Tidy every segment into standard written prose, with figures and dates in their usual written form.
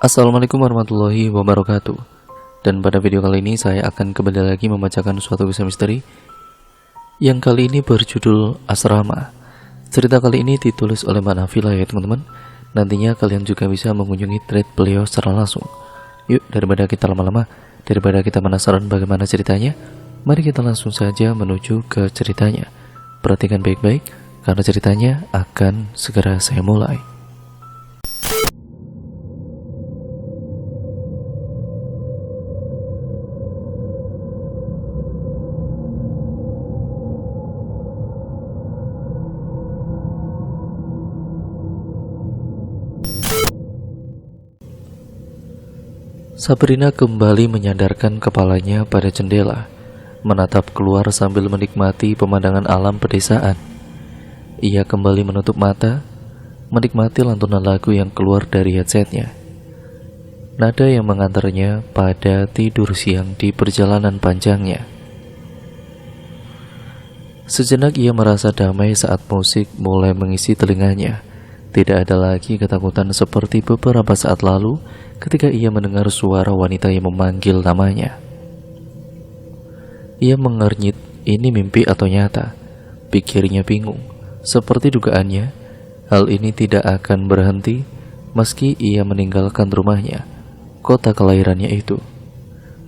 Assalamualaikum warahmatullahi wabarakatuh. Dan pada video kali ini saya akan kembali lagi membacakan suatu kisah misteri yang kali ini berjudul Asrama. Cerita kali ini ditulis oleh Mbak Nafila ya teman-teman. Nantinya kalian juga bisa mengunjungi thread beliau secara langsung. Yuk, daripada kita lama-lama, daripada kita penasaran bagaimana ceritanya, mari kita langsung saja menuju ke ceritanya. Perhatikan baik-baik karena ceritanya akan segera saya mulai. Sabrina kembali menyandarkan kepalanya pada jendela, menatap keluar sambil menikmati pemandangan alam pedesaan. Ia kembali menutup mata, menikmati lantunan lagu yang keluar dari headsetnya. Nada yang mengantarnya pada tidur siang di perjalanan panjangnya. Sejenak ia merasa damai saat musik mulai mengisi telinganya. Tidak ada lagi ketakutan seperti beberapa saat lalu ketika ia mendengar suara wanita yang memanggil namanya. Ia mengernyit, ini mimpi atau nyata? Pikirnya bingung. Seperti dugaannya, hal ini tidak akan berhenti meski ia meninggalkan rumahnya, kota kelahirannya itu.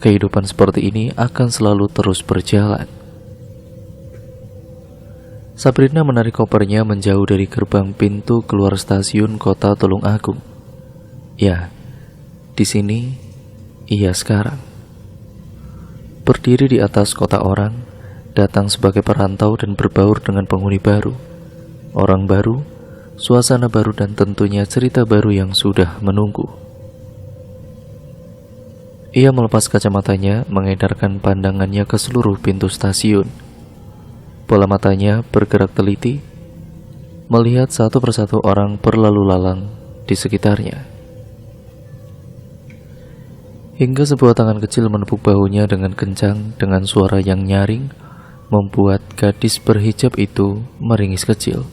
Kehidupan seperti ini akan selalu terus berjalan. Sabrina menarik kopernya menjauh dari gerbang pintu keluar stasiun kota Tulung Agung. Ya, di sini ia sekarang. Berdiri di atas kota orang, datang sebagai perantau dan berbaur dengan penghuni baru. Orang baru, suasana baru dan tentunya cerita baru yang sudah menunggu. Ia melepas kacamatanya, mengedarkan pandangannya ke seluruh pintu stasiun. Bola matanya bergerak teliti, melihat satu persatu orang berlalu lalang di sekitarnya. Hingga sebuah tangan kecil menepuk bahunya dengan kencang dengan suara yang nyaring, membuat gadis berhijab itu meringis kecil.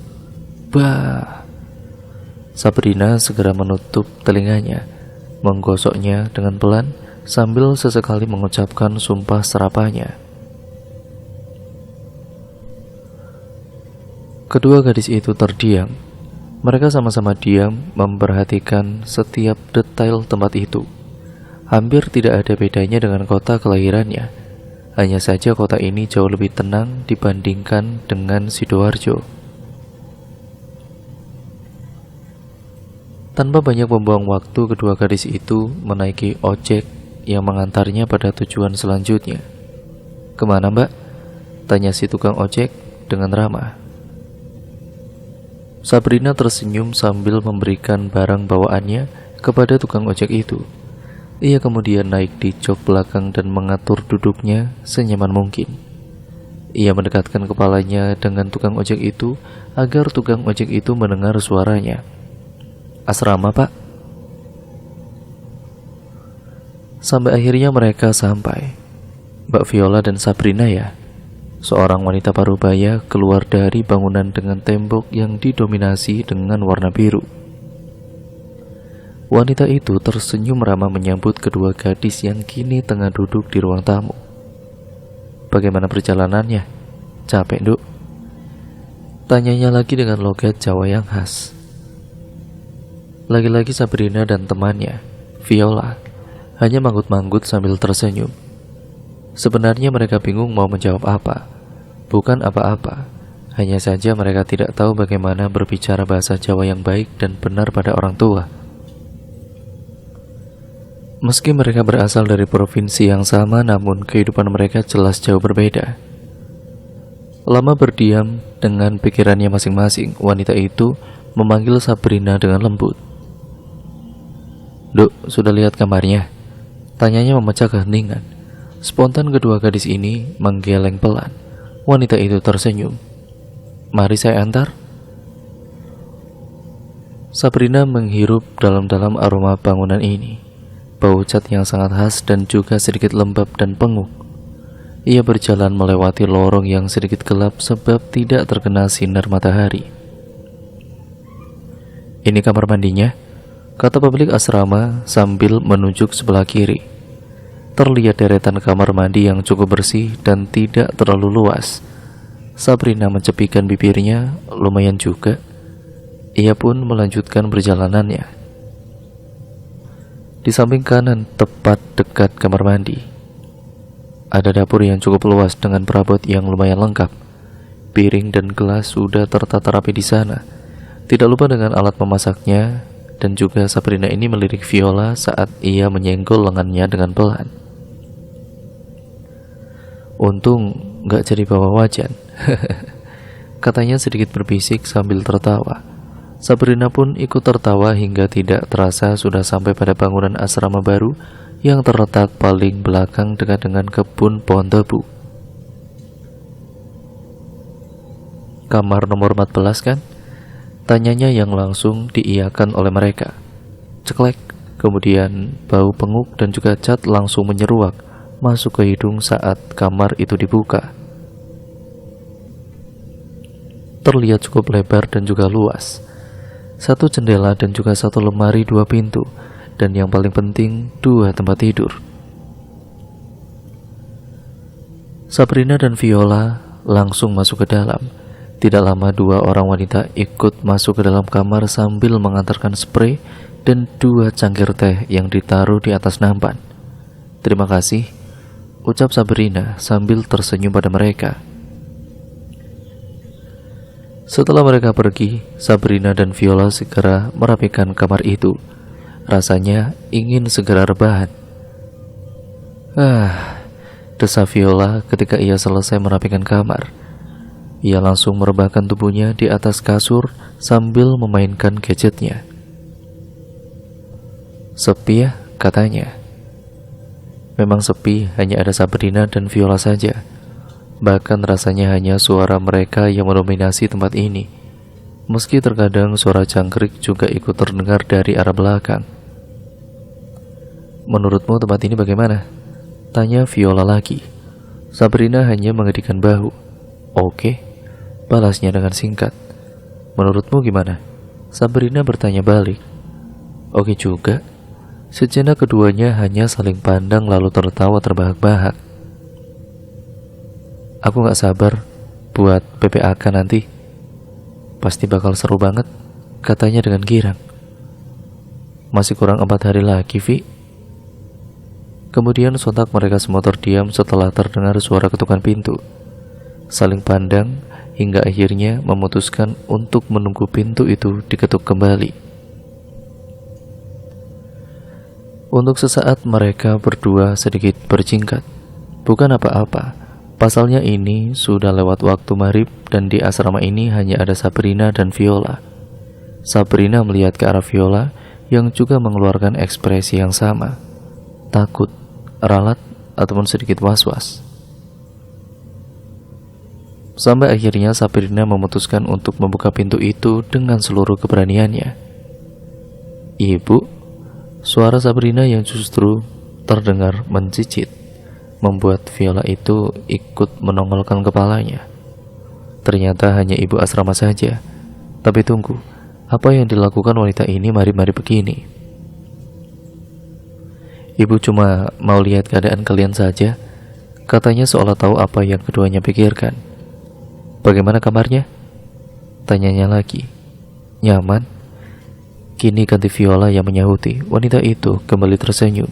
Bah! Sabrina segera menutup telinganya, menggosoknya dengan pelan sambil sesekali mengucapkan sumpah serapanya. Kedua gadis itu terdiam. Mereka sama-sama diam memperhatikan setiap detail tempat itu. Hampir tidak ada bedanya dengan kota kelahirannya. Hanya saja kota ini jauh lebih tenang dibandingkan dengan Sidoarjo. Tanpa banyak membuang waktu, kedua gadis itu menaiki ojek yang mengantarnya pada tujuan selanjutnya. "Kemana, Mbak?" tanya si tukang ojek dengan ramah. Sabrina tersenyum sambil memberikan barang bawaannya kepada tukang ojek itu. Ia kemudian naik di jok belakang dan mengatur duduknya senyaman mungkin. Ia mendekatkan kepalanya dengan tukang ojek itu agar tukang ojek itu mendengar suaranya. "Asrama, Pak." Sampai akhirnya mereka sampai. Mbak Viola dan Sabrina ya. Seorang wanita parubaya keluar dari bangunan dengan tembok yang didominasi dengan warna biru. Wanita itu tersenyum ramah menyambut kedua gadis yang kini tengah duduk di ruang tamu. "Bagaimana perjalanannya? Capek, Duk?" tanyanya lagi dengan logat Jawa yang khas. Lagi-lagi Sabrina dan temannya, Viola, hanya manggut-manggut sambil tersenyum. Sebenarnya mereka bingung mau menjawab apa. Bukan apa-apa, hanya saja mereka tidak tahu bagaimana berbicara bahasa Jawa yang baik dan benar pada orang tua. Meski mereka berasal dari provinsi yang sama, namun kehidupan mereka jelas jauh berbeda. Lama berdiam dengan pikirannya masing-masing, wanita itu memanggil Sabrina dengan lembut. "Duk, sudah lihat kamarnya?" tanyanya memecah keheningan. Spontan kedua gadis ini menggeleng pelan. Wanita itu tersenyum. "Mari saya antar." Sabrina menghirup dalam-dalam aroma bangunan ini. Bau cat yang sangat khas dan juga sedikit lembab dan penguk. Ia berjalan melewati lorong yang sedikit gelap sebab tidak terkena sinar matahari. "Ini kamar mandinya?" kata pemilik asrama sambil menunjuk sebelah kiri. Terlihat deretan kamar mandi yang cukup bersih dan tidak terlalu luas. Sabrina mencepikan bibirnya, lumayan juga. Ia pun melanjutkan perjalanannya. Di samping kanan, tepat dekat kamar mandi, ada dapur yang cukup luas dengan perabot yang lumayan lengkap. Piring dan gelas sudah tertata rapi di sana. Tidak lupa dengan alat memasaknya, dan juga Sabrina ini melirik Viola saat ia menyenggol lengannya dengan pelan. Untung gak jadi bawa wajan, katanya sedikit berbisik sambil tertawa. Sabrina pun ikut tertawa hingga tidak terasa sudah sampai pada bangunan asrama baru yang terletak paling belakang dekat dengan kebun pohon tebu. Kamar nomor 14 kan? Tanyanya yang langsung diiyakan oleh mereka. Ceklek, kemudian bau penguk dan juga cat langsung menyeruak masuk ke hidung saat kamar itu dibuka. Terlihat cukup lebar dan juga luas. Satu jendela dan juga satu lemari, 2 pintu, dan yang paling penting 2 tempat tidur. Sabrina dan Viola langsung masuk ke dalam. Tidak lama 2 orang wanita ikut masuk ke dalam kamar sambil mengantarkan spray dan 2 cangkir teh yang ditaruh di atas nampan. "Terima kasih," ucap Sabrina sambil tersenyum pada mereka. Setelah mereka pergi, Sabrina dan Viola segera merapikan kamar itu. Rasanya ingin segera rebahan. Desa Viola ketika ia selesai merapikan kamar. Ia langsung merebahkan tubuhnya di atas kasur sambil memainkan gadgetnya. "Sepi ya?" katanya. Memang sepi, hanya ada Sabrina dan Viola saja. Bahkan rasanya hanya suara mereka yang mendominasi tempat ini. Meski terkadang suara jangkrik juga ikut terdengar dari arah belakang. "Menurutmu tempat ini bagaimana?" tanya Viola lagi. Sabrina hanya mengedikkan bahu. "Oke," balasnya dengan singkat. "Menurutmu gimana?" Sabrina bertanya balik. "Oke juga." Sejenak keduanya hanya saling pandang lalu tertawa terbahak-bahak. "Aku gak sabar buat PPAK nanti. Pasti bakal seru banget," katanya dengan girang. "Masih kurang 4 hari lagi, Vi." Kemudian sontak mereka semua terdiam setelah terdengar suara ketukan pintu. Saling pandang hingga akhirnya memutuskan untuk menunggu pintu itu diketuk kembali. Untuk sesaat mereka berdua sedikit berjingkat. Bukan apa-apa, pasalnya ini sudah lewat waktu maghrib dan di asrama ini hanya ada Sabrina dan Viola. Sabrina melihat ke arah Viola yang juga mengeluarkan ekspresi yang sama. Takut, ralat, ataupun sedikit was-was. Sampai akhirnya Sabrina memutuskan untuk membuka pintu itu dengan seluruh keberaniannya. "Ibu," suara Sabrina yang justru terdengar mencicit membuat Viola itu ikut menongolkan kepalanya. Ternyata hanya ibu asrama saja. Tapi tunggu, apa yang dilakukan wanita ini mari-mari begini? "Ibu cuma mau lihat keadaan kalian saja," katanya seolah tahu apa yang keduanya pikirkan. "Bagaimana kamarnya?" tanyanya lagi. "Nyaman?" Kini ganti Viola yang menyahuti. Wanita itu kembali tersenyum.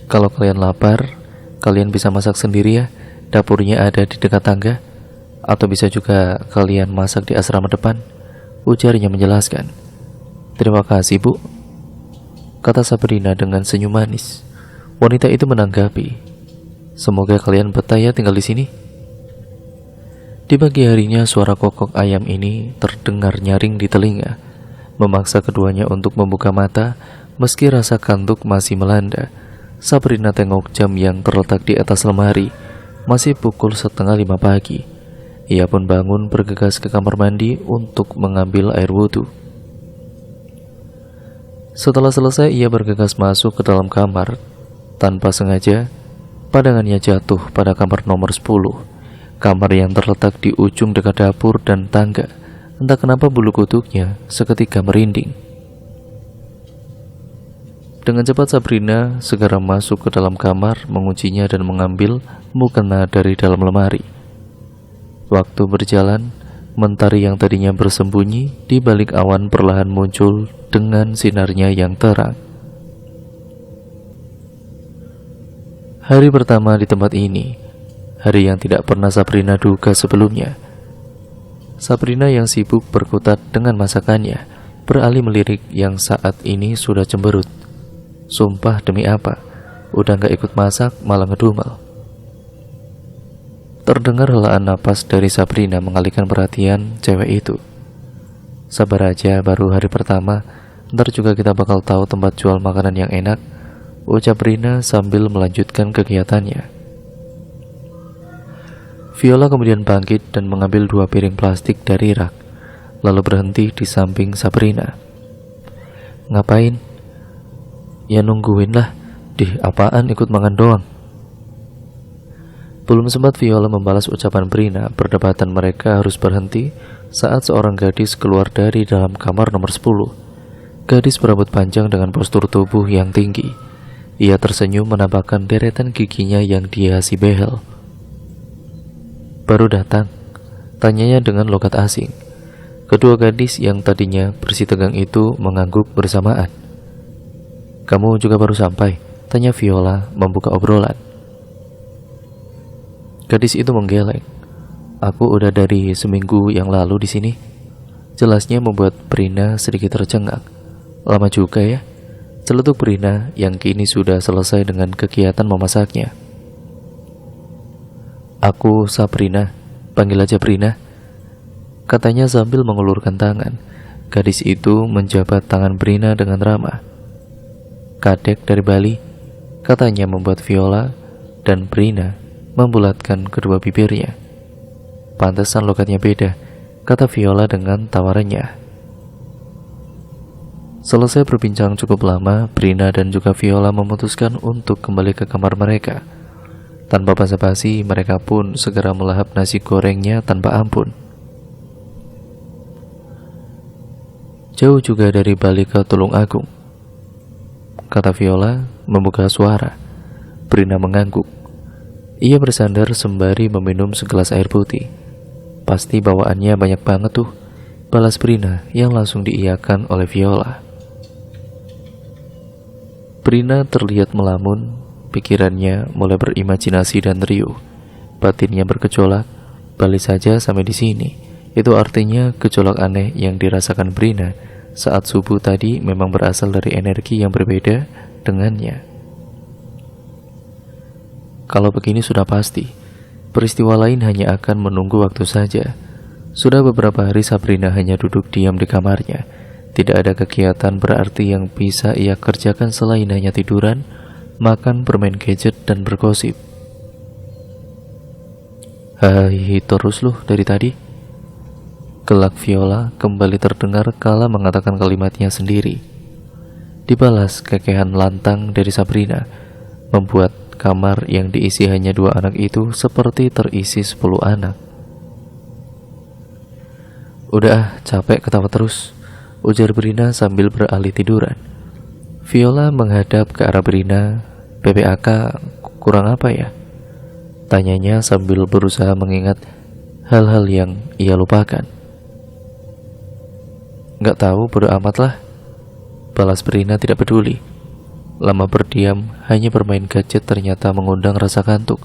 "Kalau kalian lapar, kalian bisa masak sendiri ya. Dapurnya ada di dekat tangga. Atau bisa juga kalian masak di asrama depan," ujarnya menjelaskan. "Terima kasih, Bu," kata Sabrina dengan senyum manis. Wanita itu menanggapi, "Semoga kalian betah ya tinggal di sini." Di pagi harinya suara kokok ayam ini terdengar nyaring di telinga, memaksa keduanya untuk membuka mata meski rasa kantuk masih melanda. Sabrina tengok jam yang terletak di atas lemari. Masih pukul 4:30 pagi. Ia pun bangun bergegas ke kamar mandi untuk mengambil air wudhu. Setelah selesai ia bergegas masuk ke dalam kamar. Tanpa sengaja pandangannya jatuh pada kamar nomor 10, kamar yang terletak di ujung dekat dapur dan tangga. Entah kenapa bulu kuduknya seketika merinding. Dengan cepat Sabrina segera masuk ke dalam kamar, menguncinya dan mengambil mukena dari dalam lemari. Waktu berjalan, mentari yang tadinya bersembunyi di balik awan perlahan muncul dengan sinarnya yang terang. Hari pertama di tempat ini, hari yang tidak pernah Sabrina duga sebelumnya. Sabrina yang sibuk berkutat dengan masakannya, beralih melirik yang saat ini sudah cemberut. Sumpah demi apa, udah gak ikut masak malah ngedumel. Terdengar helaan napas dari Sabrina mengalihkan perhatian cewek itu. Sabar aja, baru hari pertama, ntar juga kita bakal tahu tempat jual makanan yang enak, ucap Rina sambil melanjutkan kegiatannya. Viola kemudian bangkit dan mengambil 2 piring plastik dari rak, lalu berhenti di samping Sabrina. Ngapain? Ya nungguin lah, apaan ikut makan doang. Belum sempat Viola membalas ucapan Brina, perdebatan mereka harus berhenti saat seorang gadis keluar dari dalam kamar nomor 10. Gadis berambut panjang dengan postur tubuh yang tinggi. Ia tersenyum menampakkan deretan giginya yang dihiasi behel. Baru datang, tanyanya dengan logat asing. Kedua gadis yang tadinya bersih tegang itu mengangguk bersamaan. Kamu juga baru sampai? Tanya Viola membuka obrolan. Gadis itu menggeleng. Aku udah dari seminggu yang lalu di sini. Jelasnya membuat Brina sedikit tercengang. Lama juga ya? Celetuk Brina yang kini sudah selesai dengan kegiatan memasaknya. Aku Sabrina, panggil aja Brina, katanya sambil mengulurkan tangan. Gadis itu menjabat tangan Brina dengan ramah. Kadek dari Bali, katanya membuat Viola dan Brina membulatkan kedua bibirnya. Pantesan logatnya beda, kata Viola dengan tawarannya. Selesai berbincang cukup lama, Brina dan juga Viola memutuskan untuk kembali ke kamar mereka. Tanpa basa-basi, mereka pun segera melahap nasi gorengnya tanpa ampun. Jauh juga dari Bali ke Tulung Agung, kata Viola membuka suara. Brina mengangguk. Ia bersandar sembari meminum segelas air putih. Pasti bawaannya banyak banget tuh, balas Brina yang langsung diiyakan oleh Viola. Brina terlihat melamun, pikirannya mulai berimajinasi dan riuh. Batinnya bergejolak, balik saja sampai di sini. Itu artinya gejolak aneh yang dirasakan Brina saat subuh tadi memang berasal dari energi yang berbeda dengannya. Kalau begini sudah pasti, peristiwa lain hanya akan menunggu waktu saja. Sudah beberapa hari Sabrina hanya duduk diam di kamarnya. Tidak ada kegiatan berarti yang bisa ia kerjakan selain hanya tiduran, makan, bermain gadget, dan bergosip. Hai terus loh dari tadi, gelak Viola kembali terdengar kala mengatakan kalimatnya sendiri. Dibalas kekehan lantang dari Sabrina, membuat kamar yang diisi hanya 2 anak itu seperti terisi 10 anak. Udah capek ketawa terus, ujar Brina sambil beralih tiduran. Viola menghadap ke arah Brina. PPAK kurang apa ya? Tanyanya sambil berusaha mengingat hal-hal yang ia lupakan. Gak tahu, bodo amat lah, balas Brina tidak peduli. Lama berdiam, hanya bermain gadget ternyata mengundang rasa kantuk.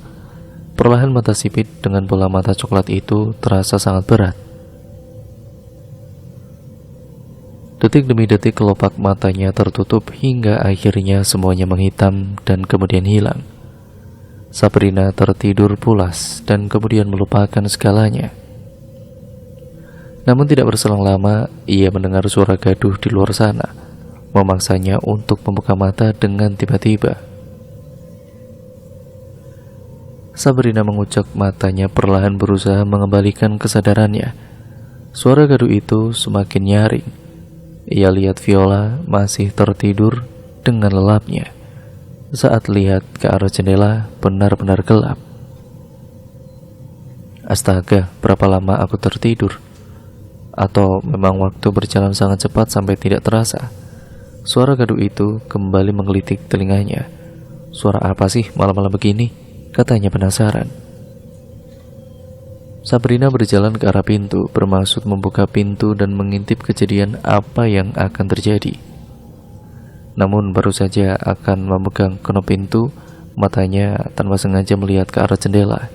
Perlahan mata sipit dengan bola mata coklat itu terasa sangat berat. Detik demi detik kelopak matanya tertutup hingga akhirnya semuanya menghitam dan kemudian hilang. Sabrina tertidur pulas dan kemudian melupakan segalanya. Namun tidak berselang lama, ia mendengar suara gaduh di luar sana, memaksanya untuk membuka mata dengan tiba-tiba. Sabrina mengucek matanya perlahan berusaha mengembalikan kesadarannya. Suara gaduh itu semakin nyaring. Ia lihat Viola masih tertidur dengan lelapnya. Saat lihat ke arah jendela, benar-benar gelap. Astaga, berapa lama aku tertidur? atau memang waktu berjalan sangat cepat sampai tidak terasa. Suara gaduh itu kembali menggelitik telinganya. Suara apa sih malam-malam begini? Katanya penasaran. Sabrina berjalan ke arah pintu, bermaksud membuka pintu dan mengintip kejadian apa yang akan terjadi. Namun baru saja akan memegang kenop pintu, matanya tanpa sengaja melihat ke arah jendela.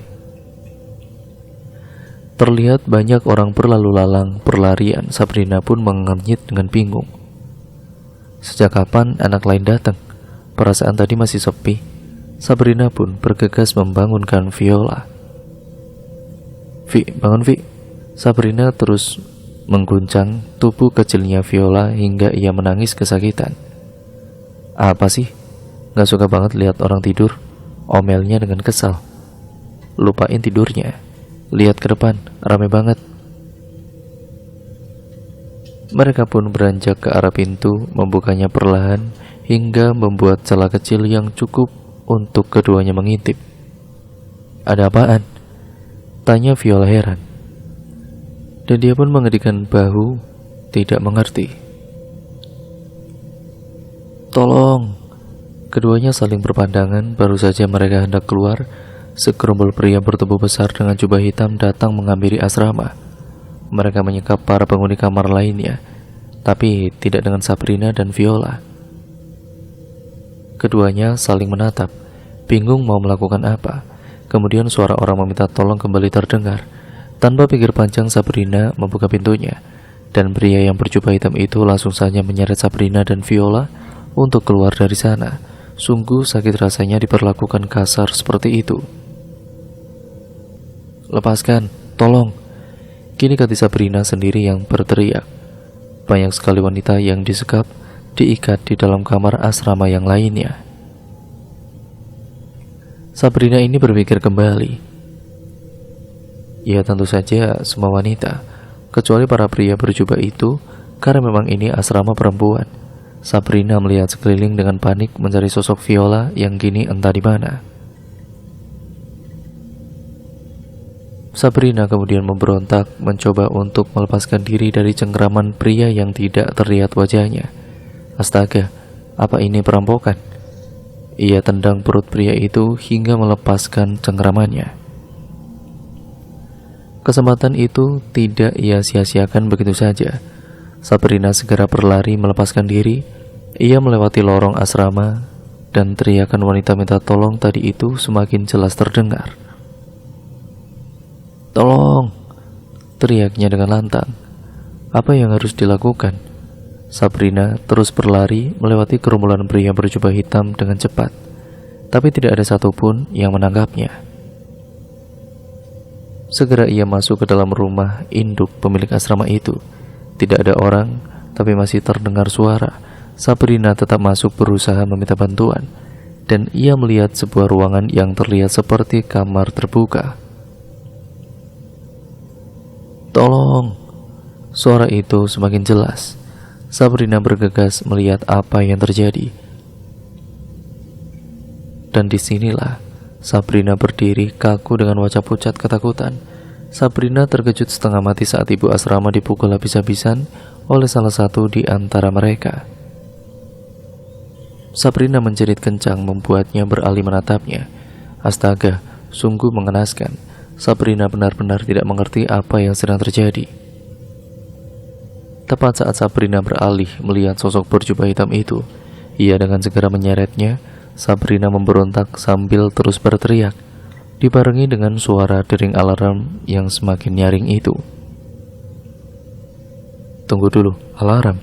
Terlihat banyak orang berlalu lalang berlarian. Sabrina pun mengernyit dengan bingung. Sejak kapan anak lain datang? Perasaan tadi masih sepi. Sabrina pun bergegas membangunkan Viola. Vi, bangun Vi. Sabrina terus mengguncang tubuh kecilnya Viola hingga ia menangis kesakitan. Apa sih? Gak suka banget lihat orang tidur, omelnya dengan kesal. Lupain tidurnya. Lihat ke depan, ramai banget. Mereka pun beranjak ke arah pintu, membukanya perlahan hingga membuat celah kecil yang cukup untuk keduanya mengintip. Ada apaan? Tanya Viola heran. Dan dia pun mengedikan bahu, tidak mengerti. Tolong! Keduanya saling berpandangan. Baru saja mereka hendak keluar, segerombol pria bertubuh besar dengan jubah hitam datang menghampiri asrama. Mereka menyekap para penghuni kamar lainnya, tapi tidak dengan Sabrina dan Viola. Keduanya saling menatap, bingung mau melakukan apa. Kemudian suara orang meminta tolong kembali terdengar. Tanpa pikir panjang, Sabrina membuka pintunya, dan pria yang berjubah hitam itu langsung saja menyeret Sabrina dan Viola untuk keluar dari sana. Sungguh sakit rasanya diperlakukan kasar seperti itu. Lepaskan, tolong. Kini kata Sabrina sendiri yang berteriak. Banyak sekali wanita yang disekap, diikat di dalam kamar asrama yang lainnya. Sabrina ini berpikir kembali. Ya tentu saja semua wanita, kecuali para pria berjubah itu, karena memang ini asrama perempuan. Sabrina melihat sekeliling dengan panik mencari sosok Viola yang kini entah di mana. Sabrina kemudian memberontak, mencoba untuk melepaskan diri dari cengkraman pria yang tidak terlihat wajahnya. Astaga, apa ini perampokan? Ia tendang perut pria itu hingga melepaskan cengkramannya. Kesempatan itu tidak ia sia-siakan begitu saja. Sabrina segera berlari melepaskan diri. Ia melewati lorong asrama dan teriakan wanita minta tolong tadi itu semakin jelas terdengar. Tolong! Teriaknya dengan lantang. Apa yang harus dilakukan? Sabrina terus berlari melewati kerumunan pria berjubah hitam dengan cepat, tapi tidak ada satupun yang menangkapnya. Segera ia masuk ke dalam rumah induk pemilik asrama itu. Tidak ada orang, tapi masih terdengar suara. Sabrina tetap masuk berusaha meminta bantuan, dan ia melihat sebuah ruangan yang terlihat seperti kamar terbuka. Tolong! Suara itu semakin jelas. Sabrina bergegas melihat apa yang terjadi. Dan disinilah Sabrina berdiri kaku dengan wajah pucat ketakutan. Sabrina terkejut setengah mati saat ibu asrama dipukul habis-habisan oleh salah satu di antara mereka. Sabrina menjerit kencang membuatnya beralih menatapnya. Astaga, sungguh mengenaskan. Sabrina benar-benar tidak mengerti apa yang sedang terjadi. Tepat saat Sabrina beralih melihat sosok berjubah hitam itu, ia dengan segera menyeretnya. Sabrina memberontak sambil terus berteriak, dibarengi dengan suara dering alarm yang semakin nyaring itu. Tunggu dulu, alarm.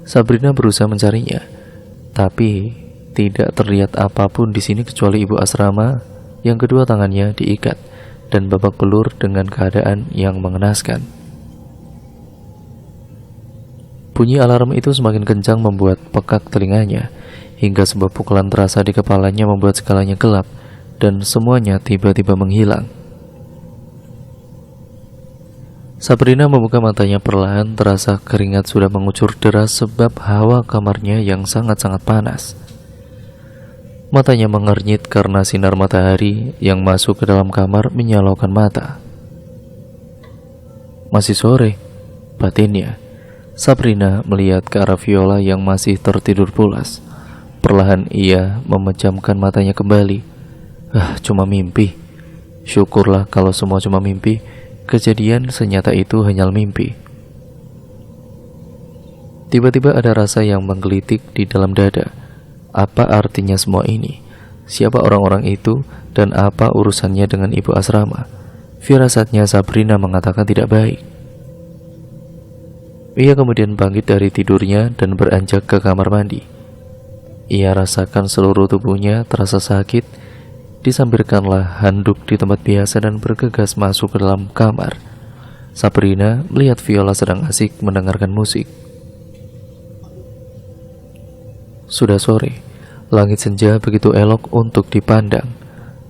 Sabrina berusaha mencarinya, tapi tidak terlihat apapun di sini kecuali ibu asrama yang kedua tangannya diikat dan babak belur dengan keadaan yang mengenaskan. Bunyi alarm itu semakin kencang membuat pekak telinganya, hingga sebuah pukulan terasa di kepalanya membuat segalanya gelap dan semuanya tiba-tiba menghilang. Sabrina membuka matanya perlahan, terasa keringat sudah mengucur deras sebab hawa kamarnya yang sangat-sangat panas. Matanya mengernyit karena sinar matahari yang masuk ke dalam kamar menyilaukan mata. Masih sore, batinnya. Sabrina melihat ke arah Viola yang masih tertidur pulas. Perlahan ia memejamkan matanya kembali. Cuma mimpi. Syukurlah kalau semua cuma mimpi. Kejadian senyata itu hanya mimpi. Tiba-tiba ada rasa yang menggelitik di dalam dada. Apa artinya semua ini? Siapa orang-orang itu dan apa urusannya dengan ibu asrama? Firasatnya Sabrina mengatakan tidak baik. Ia kemudian bangkit dari tidurnya dan beranjak ke kamar mandi. Ia rasakan seluruh tubuhnya terasa sakit. Disambarkanlah handuk di tempat biasa dan bergegas masuk ke dalam kamar. Sabrina melihat Viola sedang asik mendengarkan musik. Sudah sore, langit senja begitu elok untuk dipandang.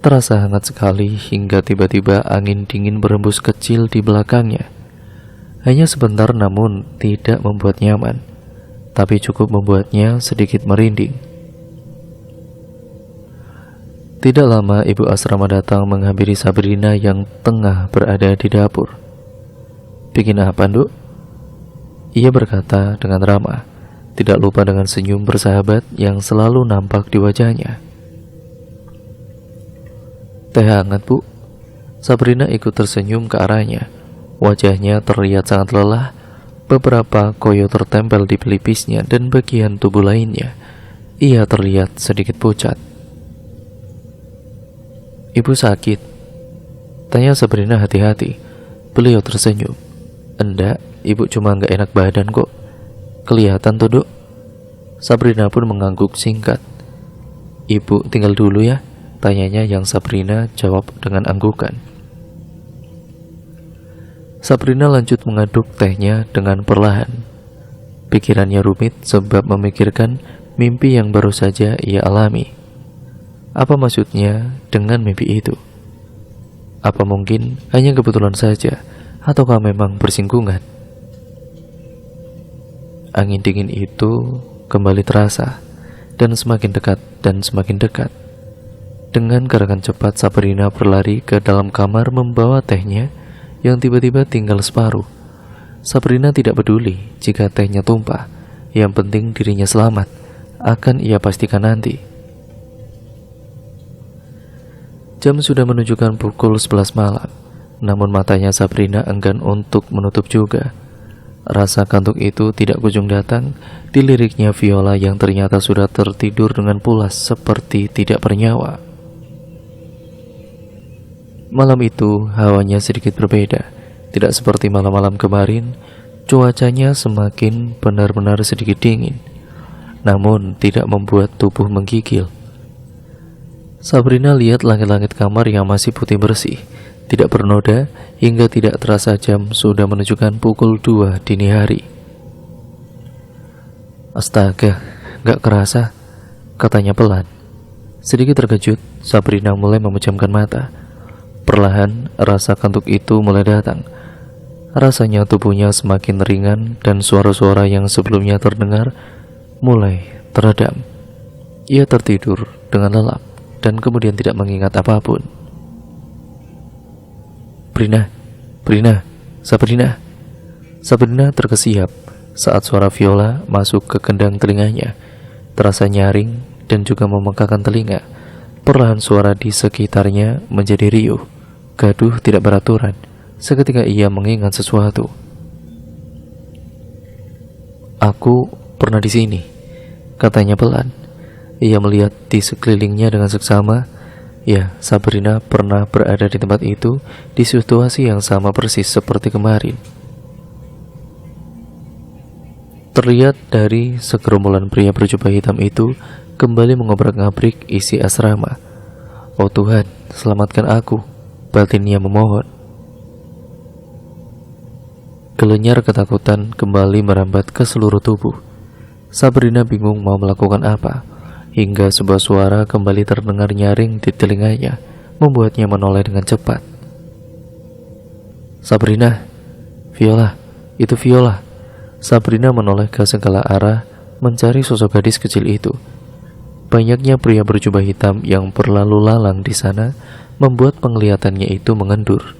Terasa hangat sekali hingga tiba-tiba angin dingin berembus kecil di belakangnya. Hanya sebentar namun tidak membuat nyaman, tapi cukup membuatnya sedikit merinding. Tidak lama ibu asrama datang menghampiri Sabrina yang tengah berada di dapur. "Bikin apa, Nduk?" Ia berkata dengan ramah, tidak lupa dengan senyum bersahabat yang selalu nampak di wajahnya. "Teh hangat, Bu." Sabrina ikut tersenyum ke arahnya. Wajahnya terlihat sangat lelah. Beberapa koyo tertempel di pelipisnya dan bagian tubuh lainnya. Ia terlihat sedikit pucat. "Ibu sakit?" tanya Sabrina hati-hati. Beliau tersenyum. "Enggak, ibu cuma gak enak badan kok. Kelihatan tuh, Duk." Sabrina pun mengangguk singkat. "Ibu tinggal dulu ya?" tanyanya yang Sabrina jawab dengan anggukan. Sabrina lanjut mengaduk tehnya dengan perlahan. Pikirannya rumit sebab memikirkan mimpi yang baru saja ia alami. Apa maksudnya dengan mimpi itu? Apa mungkin hanya kebetulan saja, ataukah memang bersinggungan? Angin dingin itu kembali terasa, dan semakin dekat dan semakin dekat. Dengan gerakan cepat Sabrina berlari ke dalam kamar membawa tehnya yang tiba-tiba tinggal separuh. Sabrina tidak peduli jika tehnya tumpah. Yang penting dirinya selamat. Akan ia pastikan nanti. Jam sudah menunjukkan pukul 11 malam. Namun matanya Sabrina enggan untuk menutup juga. Rasa kantuk itu tidak kunjung datang. Diliriknya Viola yang ternyata sudah tertidur dengan pulas seperti tidak bernyawa. Malam itu hawanya sedikit berbeda. Tidak seperti malam-malam kemarin. Cuacanya semakin benar-benar sedikit dingin, namun tidak membuat tubuh menggigil. Sabrina lihat langit-langit kamar yang masih putih bersih, tidak bernoda, hingga tidak terasa jam sudah menunjukkan pukul 2 dini hari. "Astaga, gak kerasa," katanya pelan. Sedikit terkejut, Sabrina mulai memejamkan mata. Perlahan, rasa kantuk itu mulai datang. Rasanya tubuhnya semakin ringan dan suara-suara yang sebelumnya terdengar mulai teredam. Ia tertidur dengan lelap dan kemudian tidak mengingat apapun. Brina, Sabrina." Sabrina terkesiap saat suara Viola masuk ke kendang telinganya. Terasa nyaring dan juga memekakan telinga. Perlahan suara di sekitarnya menjadi riuh, gaduh tidak beraturan. Seketika ia mengingat sesuatu. "Aku pernah di sini," katanya pelan. Ia melihat di sekelilingnya dengan seksama. Ya, Sabrina pernah berada di tempat itu, di situasi yang sama persis seperti kemarin. Terlihat dari segerombolan pria berjubah hitam itu kembali mengobrak-ngabrik isi asrama. "Oh Tuhan, selamatkan aku," batinnya memohon. Gelenyar ketakutan kembali merambat ke seluruh tubuh. Sabrina bingung mau melakukan apa, hingga sebuah suara kembali terdengar nyaring di telinganya, membuatnya menoleh dengan cepat. "Sabrina, Viola, itu Viola." Sabrina menoleh ke segala arah, mencari sosok gadis kecil itu. Banyaknya pria berjubah hitam yang berlalu lalang di sana membuat penglihatannya itu mengendur.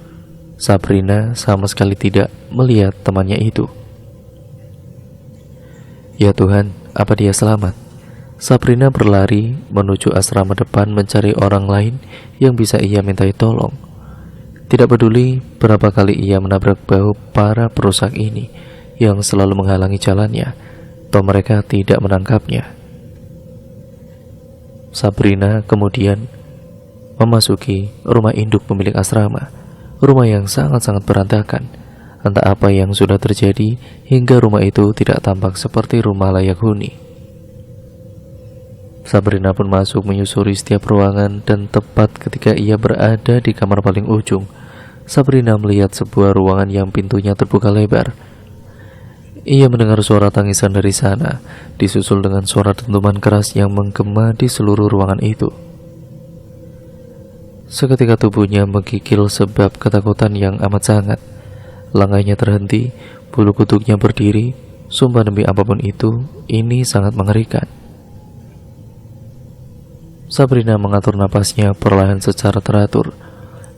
Sabrina sama sekali tidak melihat temannya itu. Ya Tuhan, apa dia selamat? Sabrina berlari menuju asrama depan mencari orang lain yang bisa ia mintai tolong. Tidak peduli berapa kali ia menabrak bahu para perusak ini yang selalu menghalangi jalannya, toh mereka tidak menangkapnya. Sabrina kemudian memasuki rumah induk pemilik asrama, rumah yang sangat-sangat berantakan. Entah apa yang sudah terjadi hingga rumah itu tidak tampak seperti rumah layak huni. Sabrina pun masuk menyusuri setiap ruangan dan tepat ketika ia berada di kamar paling ujung, Sabrina melihat sebuah ruangan yang pintunya terbuka lebar. Ia mendengar suara tangisan dari sana, disusul dengan suara dentuman keras yang menggema di seluruh ruangan itu. Seketika tubuhnya menggigil sebab ketakutan yang amat sangat. Langkahnya terhenti, bulu kuduknya berdiri. Sumpah demi apapun itu, ini sangat mengerikan. Sabrina mengatur napasnya perlahan secara teratur.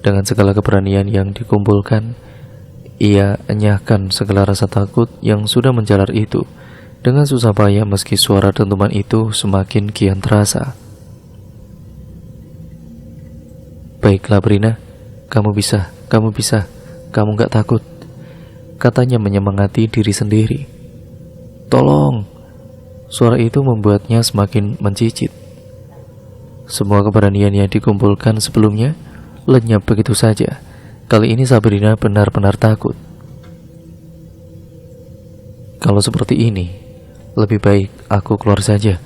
Dengan segala keberanian yang dikumpulkan, ia enyahkan segala rasa takut yang sudah menjalar itu. Dengan susah payah meski suara dentuman itu semakin kian terasa. Baiklah Brina, kamu bisa, kamu gak takut, katanya menyemangati diri sendiri. Tolong! Suara itu membuatnya semakin mencicit. Semua keberanian yang dikumpulkan sebelumnya lenyap begitu saja. Kali ini Sabrina benar-benar takut. Kalau seperti ini, lebih baik aku keluar saja.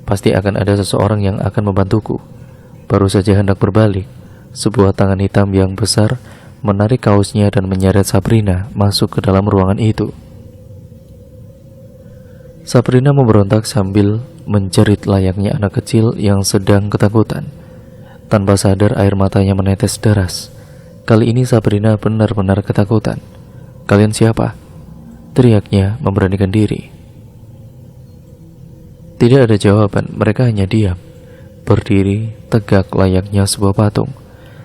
Pasti akan ada seseorang yang akan membantuku. Baru saja hendak berbalik, sebuah tangan hitam yang besar menarik kaosnya dan menyeret Sabrina masuk ke dalam ruangan itu. Sabrina memberontak sambil menjerit layaknya anak kecil yang sedang ketakutan. Tanpa sadar air matanya menetes deras. Kali ini Sabrina benar-benar ketakutan. Kalian siapa? Teriaknya memberanikan diri. Tidak ada jawaban, mereka hanya diam, berdiri tegak layaknya sebuah patung.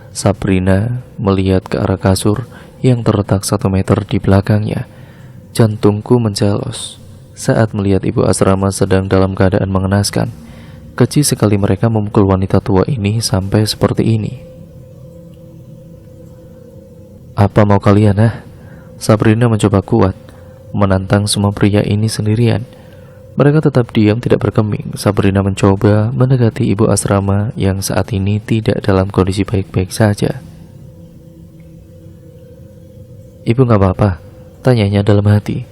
Sabrina melihat ke arah kasur yang terletak 1 meter di belakangnya. Jantungku mencelos saat melihat ibu asrama sedang dalam keadaan mengenaskan. Keji sekali mereka memukul wanita tua ini sampai seperti ini. Apa mau kalian, Sabrina mencoba kuat menantang semua pria ini sendirian. Mereka tetap diam, tidak bergeming. Sabrina mencoba mendekati ibu asrama yang saat ini tidak dalam kondisi baik-baik saja. Ibu gak apa-apa? Tanyanya dalam hati.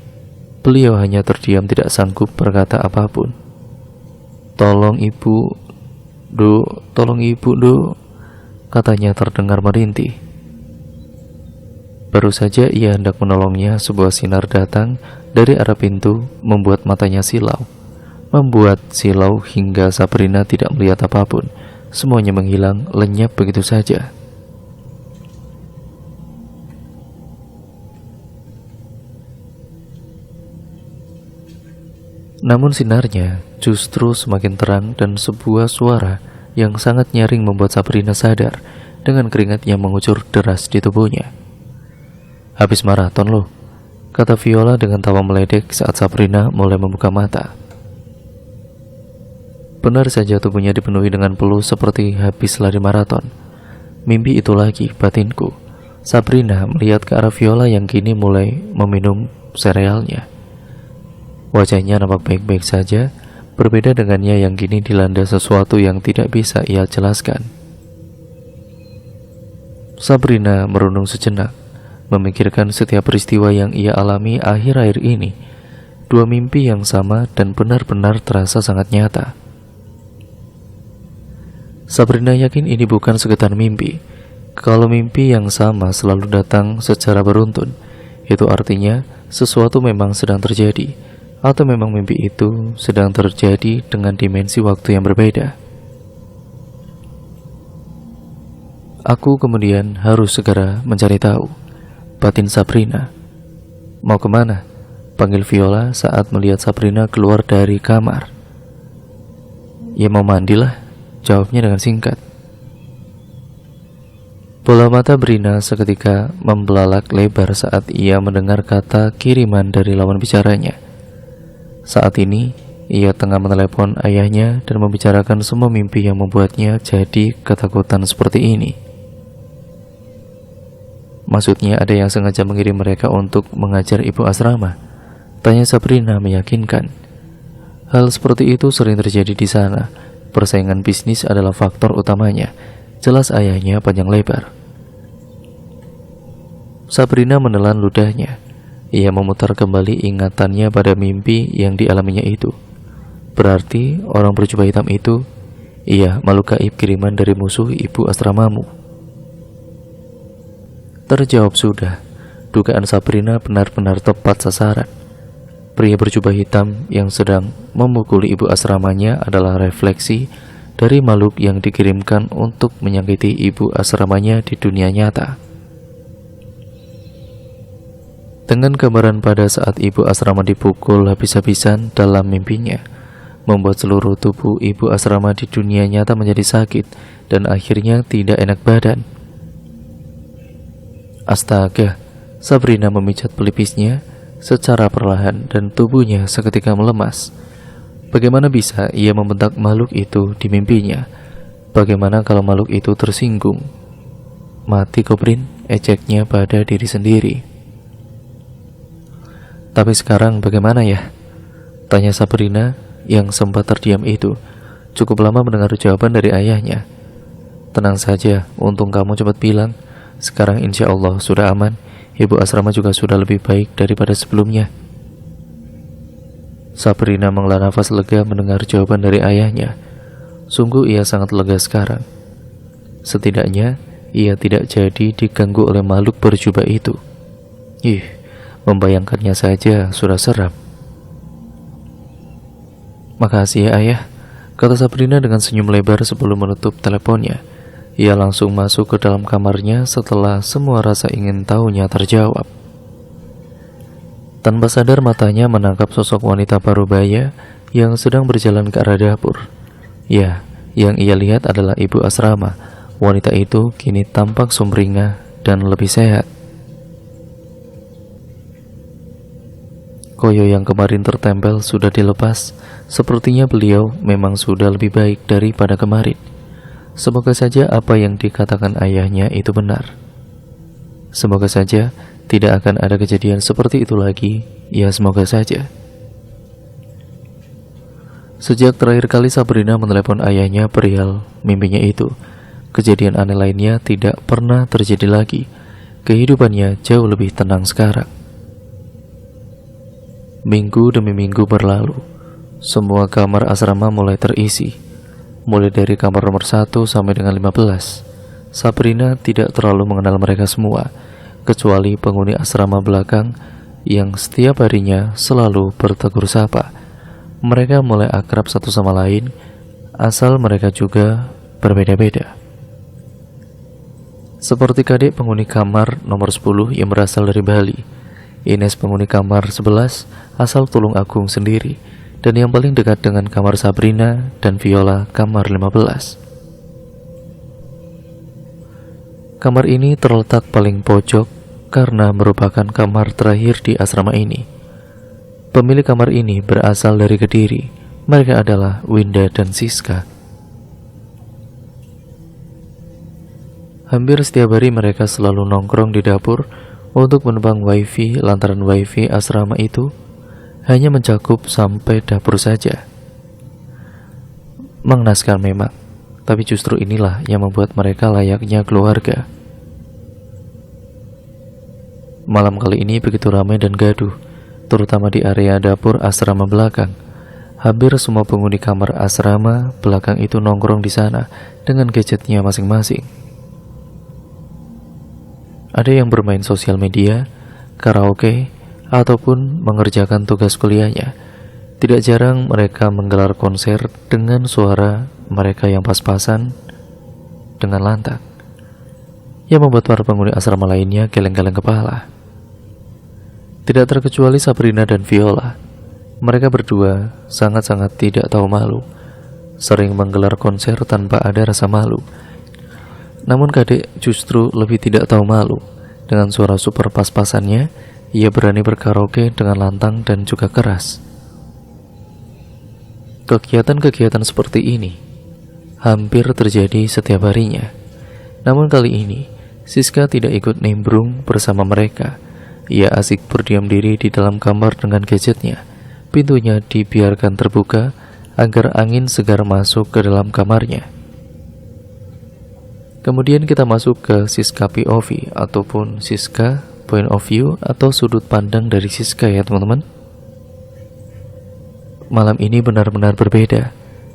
Beliau hanya terdiam, tidak sanggup berkata apapun. Tolong ibu, katanya terdengar merintih. Baru saja ia hendak menolongnya, sebuah sinar datang dari arah pintu membuat matanya silau. Hingga Sabrina tidak melihat apapun. Semuanya menghilang, lenyap begitu saja. Namun sinarnya justru semakin terang dan sebuah suara yang sangat nyaring membuat Sabrina sadar dengan keringat yang mengucur deras di tubuhnya. Habis maraton loh, kata Viola dengan tawa meledek saat Sabrina mulai membuka mata. Benar saja tubuhnya dipenuhi dengan peluh seperti habis lari maraton. Mimpi itu lagi, batinku. Sabrina melihat ke arah Viola yang kini mulai meminum serealnya. Wajahnya nampak baik-baik saja, berbeda dengannya yang kini dilanda sesuatu yang tidak bisa ia jelaskan. Sabrina merunung sejenak, memikirkan setiap peristiwa yang ia alami akhir-akhir ini. 2 mimpi yang sama dan benar-benar terasa sangat nyata. Sabrina yakin ini bukan sekedar mimpi. Kalau mimpi yang sama selalu datang secara beruntun, itu artinya sesuatu memang sedang terjadi, atau memang mimpi itu sedang terjadi dengan dimensi waktu yang berbeda. Aku kemudian harus segera mencari tahu, batin Sabrina. Mau kemana? Panggil Viola saat melihat Sabrina keluar dari kamar. Ya mau mandilah, jawabnya dengan singkat. Bola mata Brina seketika membelalak lebar saat ia mendengar kata kiriman dari lawan bicaranya. Saat ini, ia tengah menelepon ayahnya dan membicarakan semua mimpi yang membuatnya jadi ketakutan seperti ini. Maksudnya ada yang sengaja mengirim mereka untuk mengajar ibu asrama? Tanya Sabrina meyakinkan. Hal seperti itu sering terjadi di sana. Persaingan bisnis adalah faktor utamanya. Jelas ayahnya panjang lebar. Sabrina menelan ludahnya. Ia memutar kembali ingatannya pada mimpi yang dialaminya itu. Berarti orang berjubah hitam itu, iya, makhluk gaib kiriman dari musuh ibu asramamu. Terjawab sudah. Dugaan Sabrina benar-benar tepat sasaran. Pria berjubah hitam yang sedang memukuli ibu asramanya adalah refleksi dari makhluk yang dikirimkan untuk menyakiti ibu asramanya di dunia nyata. Dengan gambaran pada saat ibu asrama dipukul habis-habisan dalam mimpinya, membuat seluruh tubuh ibu asrama di dunia nyata menjadi sakit dan akhirnya tidak enak badan. Astaga, Sabrina memijat pelipisnya secara perlahan dan tubuhnya seketika melemas. Bagaimana bisa ia membentak makhluk itu di mimpinya? Bagaimana kalau makhluk itu tersinggung? Mati kau Brin, ejeknya pada diri sendiri. Tapi sekarang bagaimana ya? Tanya Sabrina yang sempat terdiam itu. Cukup lama mendengar jawaban dari ayahnya. Tenang saja, untung kamu cepat bilang. Sekarang insya Allah sudah aman. Ibu asrama juga sudah lebih baik daripada sebelumnya. Sabrina menghela nafas lega mendengar jawaban dari ayahnya. Sungguh ia sangat lega sekarang. Setidaknya ia tidak jadi diganggu oleh makhluk berjubah itu. Membayangkannya saja sudah seram. Makasih ya ayah, kata Sabrina dengan senyum lebar sebelum menutup teleponnya. Ia langsung masuk ke dalam kamarnya setelah semua rasa ingin tahunya terjawab. Tanpa sadar matanya menangkap sosok wanita parubaya yang sedang berjalan ke arah dapur. Ya, yang ia lihat adalah ibu asrama. Wanita itu kini tampak sumringah dan lebih sehat. Koyo yang kemarin tertempel sudah dilepas. Sepertinya beliau memang sudah lebih baik daripada kemarin. Semoga saja apa yang dikatakan ayahnya itu benar. Semoga saja tidak akan ada kejadian seperti itu lagi. Ya, semoga saja. Sejak terakhir kali Sabrina menelepon ayahnya perihal mimpinya itu, kejadian aneh lainnya tidak pernah terjadi lagi. Kehidupannya jauh lebih tenang sekarang. Minggu demi minggu berlalu. Semua kamar asrama mulai terisi. Mulai dari kamar nomor 1 sampai dengan 15. Sabrina tidak terlalu mengenal mereka semua, kecuali penghuni asrama belakang yang setiap harinya selalu bertegur sapa. Mereka mulai akrab satu sama lain, asal mereka juga berbeda-beda. Seperti kadek penghuni kamar nomor 10 yang berasal dari Bali, Ines penghuni kamar 11 asal Tulung Agung sendiri, dan yang paling dekat dengan kamar Sabrina dan Viola kamar 15. Kamar ini terletak paling pojok karena merupakan kamar terakhir di asrama ini. Pemilik kamar ini berasal dari Kediri. Mereka adalah Winda dan Siska. Hampir setiap hari mereka selalu nongkrong di dapur untuk menumpang wifi lantaran wifi asrama itu hanya mencakup sampai dapur saja. Mengenaskan memang, tapi justru inilah yang membuat mereka layaknya keluarga. Malam kali ini begitu ramai dan gaduh, terutama di area dapur asrama belakang. Hampir semua penghuni kamar asrama belakang itu nongkrong di sana dengan gadgetnya masing-masing. Ada yang bermain sosial media, karaoke, ataupun mengerjakan tugas kuliahnya. Tidak jarang mereka menggelar konser dengan suara mereka yang pas-pasan dengan lantang, yang membuat para penghuni asrama lainnya geleng-geleng kepala. Tidak terkecuali Sabrina dan Viola. Mereka berdua sangat-sangat tidak tahu malu, sering menggelar konser tanpa ada rasa malu. Namun Kadek justru lebih tidak tahu malu. Dengan suara super pas-pasannya, ia berani berkaraoke dengan lantang dan juga keras. Kegiatan-kegiatan seperti ini hampir terjadi setiap harinya. Namun kali ini, Siska tidak ikut nimbrung bersama mereka. Ia asik berdiam diri di dalam kamar dengan gadgetnya. Pintunya dibiarkan terbuka agar angin segar masuk ke dalam kamarnya. Kemudian kita masuk ke Siska POV ataupun Siska point of view atau sudut pandang dari Siska ya teman-teman. Malam ini benar-benar berbeda.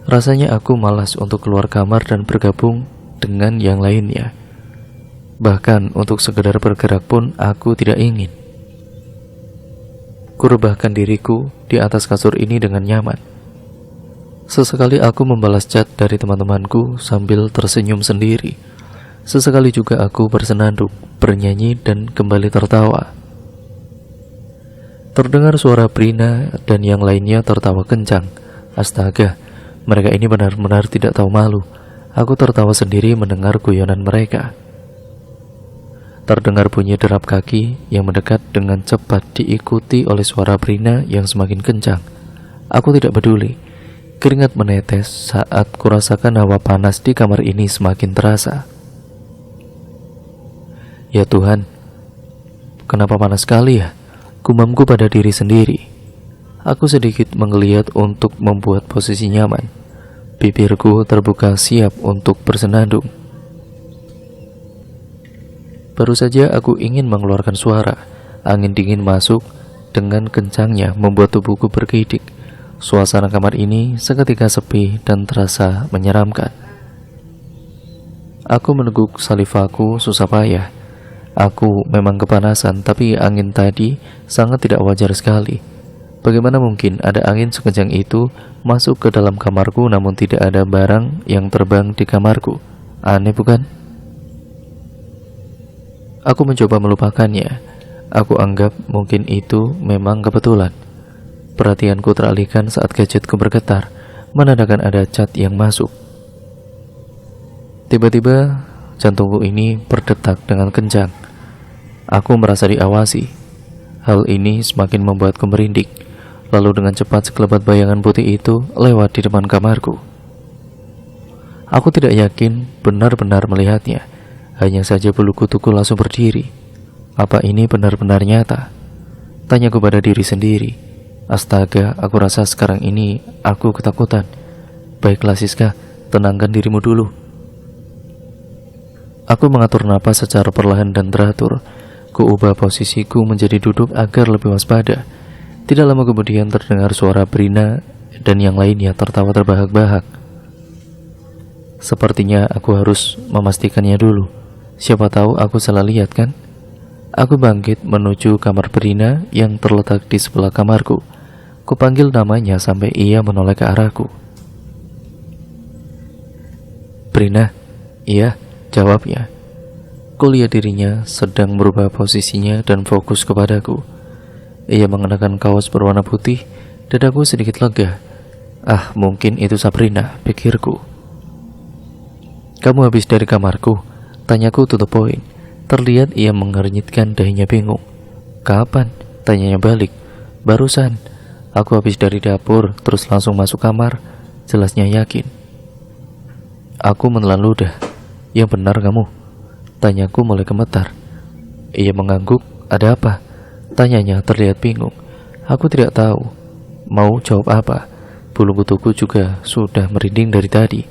Rasanya aku malas untuk keluar kamar dan bergabung dengan yang lainnya. Bahkan untuk sekedar bergerak pun aku tidak ingin. Kurebahkan diriku di atas kasur ini dengan nyaman. Sesekali aku membalas chat dari teman-temanku sambil tersenyum sendiri. Sesekali juga aku bersenandung, bernyanyi dan kembali tertawa. Terdengar suara Brina dan yang lainnya tertawa kencang. Astaga, mereka ini benar-benar tidak tahu malu. Aku tertawa sendiri mendengar guyonan mereka. Terdengar bunyi derap kaki yang mendekat dengan cepat diikuti oleh suara Brina yang semakin kencang. Aku tidak peduli. Keringat menetes saat kurasakan hawa panas di kamar ini semakin terasa. Ya Tuhan, kenapa panas sekali ya? Gumamku pada diri sendiri. Aku sedikit menggeliat untuk membuat posisi nyaman. Bibirku terbuka siap untuk bersenandung. Baru saja aku ingin mengeluarkan suara. Angin dingin masuk dengan kencangnya membuat tubuhku bergidik. Suasana kamar ini seketika sepi dan terasa menyeramkan. Aku meneguk salivaku susah payah. Aku memang kepanasan, tapi angin tadi sangat tidak wajar sekali. Bagaimana mungkin ada angin sekencang itu masuk ke dalam kamarku namun tidak ada barang yang terbang di kamarku? Aneh bukan? Aku mencoba melupakannya. Aku anggap mungkin itu memang kebetulan. Perhatianku teralihkan saat gadgetku bergetar, menandakan ada chat yang masuk. Tiba-tiba jantungku ini berdetak dengan kencang. Aku merasa diawasi. Hal ini semakin membuatku merinding. Lalu dengan cepat sekelebat bayangan putih itu lewat di depan kamarku. Aku tidak yakin benar-benar melihatnya. Hanya saja bulu kutuku langsung berdiri. Apa ini benar-benar nyata? Tanyaku pada diri sendiri. Astaga, aku rasa sekarang ini aku ketakutan. Baiklah Siska, tenangkan dirimu dulu. Aku mengatur napas secara perlahan dan teratur. Kuubah posisiku menjadi duduk agar lebih waspada. Tidak lama kemudian terdengar suara Brina dan yang lainnya tertawa terbahak-bahak. Sepertinya aku harus memastikannya dulu. Siapa tahu aku salah lihat kan? Aku bangkit menuju kamar Brina yang terletak di sebelah kamarku. Kupanggil namanya sampai ia menoleh ke arahku. Brina, iya, jawabnya. Kulihat dirinya sedang merubah posisinya dan fokus kepadaku. Ia mengenakan kaos berwarna putih. Dadaku sedikit lega. Ah, mungkin itu Sabrina, pikirku. Kamu habis dari kamarku? Tanyaku to the point. Terlihat ia mengernyitkan dahinya bingung. Kapan? Tanyanya balik. Barusan. Aku habis dari dapur, terus langsung masuk kamar. Jelasnya yakin. Aku menelan ludah. Yang benar kamu? Tanyaku mulai gemetar. Ia mengangguk. Ada apa? Tanyanya terlihat bingung. Aku tidak tahu mau jawab apa. Bulu kutuku juga sudah merinding dari tadi.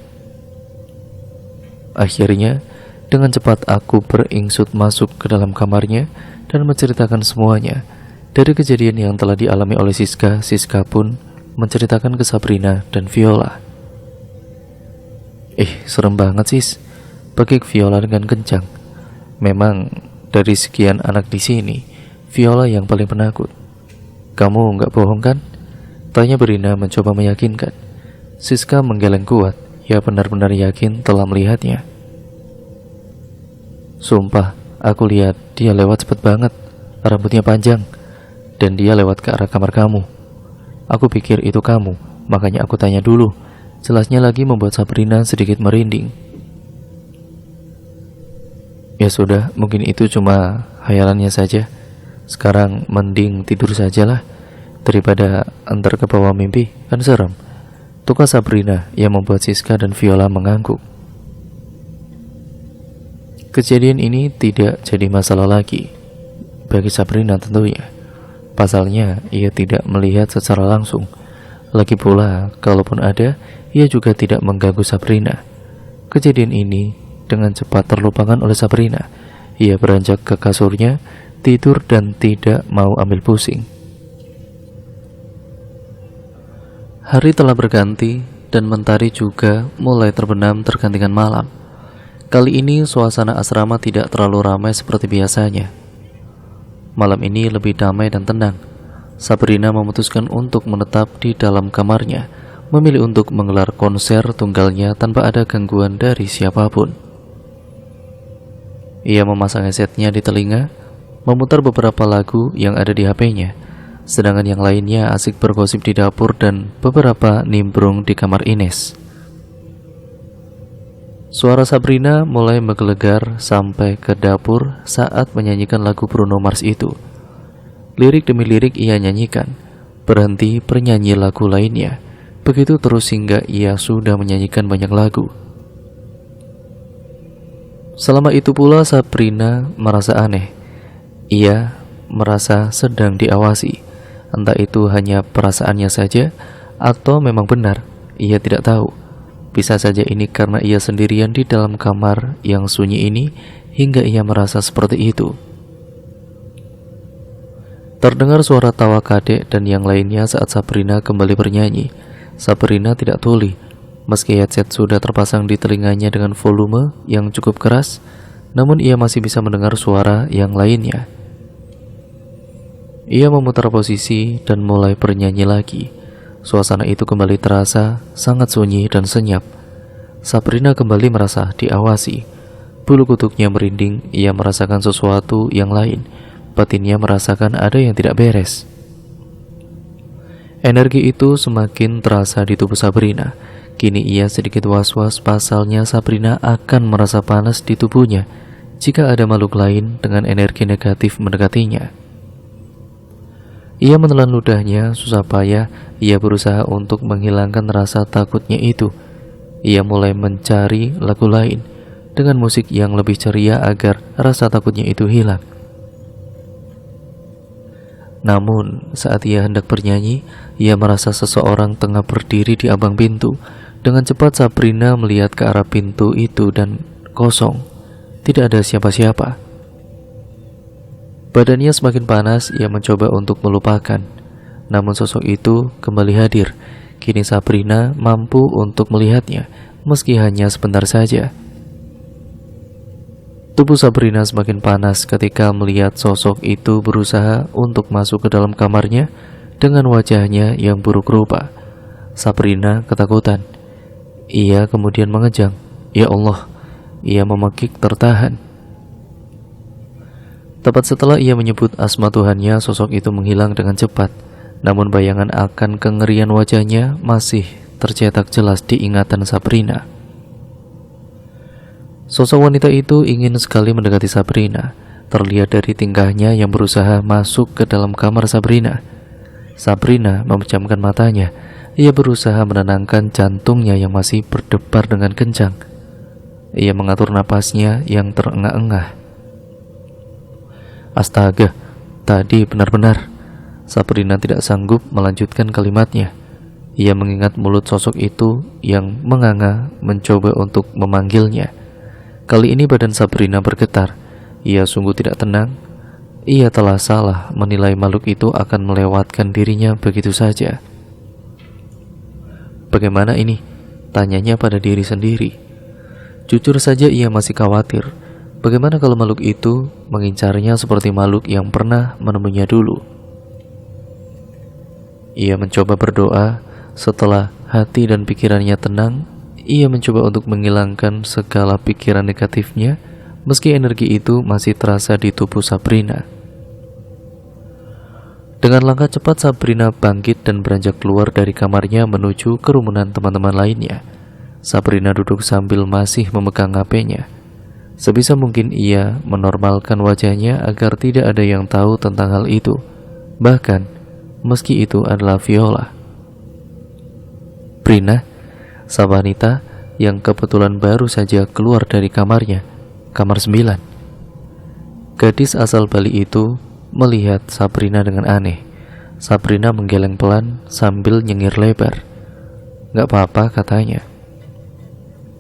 Akhirnya, dengan cepat aku beringsut masuk ke dalam kamarnya dan menceritakan semuanya. Dari kejadian yang telah dialami oleh Siska, Siska pun menceritakan ke Sabrina dan Viola. Serem banget sis, begik Viola dengan kencang. Memang dari sekian anak di sini, Viola yang paling penakut. Kamu nggak bohong kan? Tanya Brina mencoba meyakinkan. Siska menggeleng kuat. Ia benar-benar yakin telah melihatnya. Sumpah, aku lihat dia lewat cepat banget. Rambutnya panjang. Dan dia lewat ke arah kamar kamu. Aku pikir itu kamu, makanya aku tanya dulu. Jelasnya lagi membuat Sabrina sedikit merinding. Ya sudah, mungkin itu cuma khayalannya saja. Sekarang mending tidur sajalah, daripada antar ke bawah mimpi, kan serem. Tukar Sabrina yang membuat Siska dan Viola mengangguk. Kejadian ini tidak jadi masalah lagi bagi Sabrina tentunya. Pasalnya, ia tidak melihat secara langsung. Lagi pula, kalaupun ada, ia juga tidak mengganggu Sabrina. Kejadian ini dengan cepat terlupakan oleh Sabrina. Ia beranjak ke kasurnya, tidur dan tidak mau ambil pusing. Hari telah berganti dan mentari juga mulai terbenam tergantikan malam. Kali ini suasana asrama tidak terlalu ramai seperti biasanya. Malam ini lebih damai dan tenang. Sabrina memutuskan untuk menetap di dalam kamarnya, memilih untuk menggelar konser tunggalnya tanpa ada gangguan dari siapapun. Ia memasang headsetnya di telinga, memutar beberapa lagu yang ada di HP-nya, sedangkan yang lainnya asik bergosip di dapur dan beberapa nimbrung di kamar Ines. Suara Sabrina mulai menggelegar sampai ke dapur saat menyanyikan lagu Bruno Mars itu. Lirik demi lirik ia nyanyikan, berhenti bernyanyi lagu lainnya. Begitu terus hingga ia sudah menyanyikan banyak lagu. Selama itu pula Sabrina merasa aneh. Ia merasa sedang diawasi. Entah itu hanya perasaannya saja atau memang benar, ia tidak tahu. Bisa saja ini karena ia sendirian di dalam kamar yang sunyi ini hingga ia merasa seperti itu. Terdengar suara tawa Kadek dan yang lainnya saat Sabrina kembali bernyanyi. Sabrina tidak tuli, meski headset sudah terpasang di telinganya dengan volume yang cukup keras, namun ia masih bisa mendengar suara yang lainnya. Ia memutar posisi dan mulai bernyanyi lagi. Suasana itu kembali terasa sangat sunyi dan senyap. Sabrina kembali merasa diawasi. Bulu kuduknya merinding, ia merasakan sesuatu yang lain. Batinnya merasakan ada yang tidak beres. Energi itu semakin terasa di tubuh Sabrina. Kini ia sedikit was-was pasalnya Sabrina akan merasa panas di tubuhnya jika ada makhluk lain dengan energi negatif mendekatinya. Ia menelan ludahnya, susah payah ia berusaha untuk menghilangkan rasa takutnya itu. Ia mulai mencari lagu lain dengan musik yang lebih ceria agar rasa takutnya itu hilang. Namun saat ia hendak bernyanyi, ia merasa seseorang tengah berdiri di ambang pintu. Dengan cepat Sabrina melihat ke arah pintu itu dan kosong, tidak ada siapa-siapa. Badannya semakin panas, ia mencoba untuk melupakan. Namun sosok itu kembali hadir. Kini Sabrina mampu untuk melihatnya, meski hanya sebentar saja. Tubuh Sabrina semakin panas ketika melihat sosok itu berusaha untuk masuk ke dalam kamarnya dengan wajahnya yang buruk rupa. Sabrina ketakutan. Ia kemudian mengejang. Ya Allah, ia memekik tertahan. Tepat setelah ia menyebut asma Tuhannya, sosok itu menghilang dengan cepat. Namun bayangan akan kengerian wajahnya masih tercetak jelas di ingatan Sabrina. Sosok wanita itu ingin sekali mendekati Sabrina. Terlihat dari tingkahnya yang berusaha masuk ke dalam kamar Sabrina. Sabrina memejamkan matanya. Ia berusaha menenangkan jantungnya yang masih berdebar dengan kencang. Ia mengatur napasnya yang terengah-engah. Astaga, tadi benar-benar. Sabrina tidak sanggup melanjutkan kalimatnya. Ia mengingat mulut sosok itu yang menganga mencoba untuk memanggilnya. Kali ini badan Sabrina bergetar. Ia sungguh tidak tenang. Ia telah salah menilai makhluk itu akan melewatkan dirinya begitu saja. Bagaimana ini? Tanyanya pada diri sendiri. Jujur saja ia masih khawatir. Bagaimana kalau makhluk itu mengincarnya seperti makhluk yang pernah menemuinya dulu? Ia mencoba berdoa. Setelah hati dan pikirannya tenang, ia mencoba untuk menghilangkan segala pikiran negatifnya, meski energi itu masih terasa di tubuh Sabrina. Dengan langkah cepat Sabrina bangkit dan beranjak keluar dari kamarnya menuju kerumunan teman-teman lainnya. Sabrina duduk sambil masih memegang HP-nya. Sebisa mungkin ia menormalkan wajahnya agar tidak ada yang tahu tentang hal itu, bahkan meski itu adalah Viola. Prina, sang wanita yang kebetulan baru saja keluar dari kamarnya, kamar 9. Gadis asal Bali itu melihat Sabrina dengan aneh. Sabrina menggeleng pelan sambil nyengir lebar. "Gak apa-apa," katanya.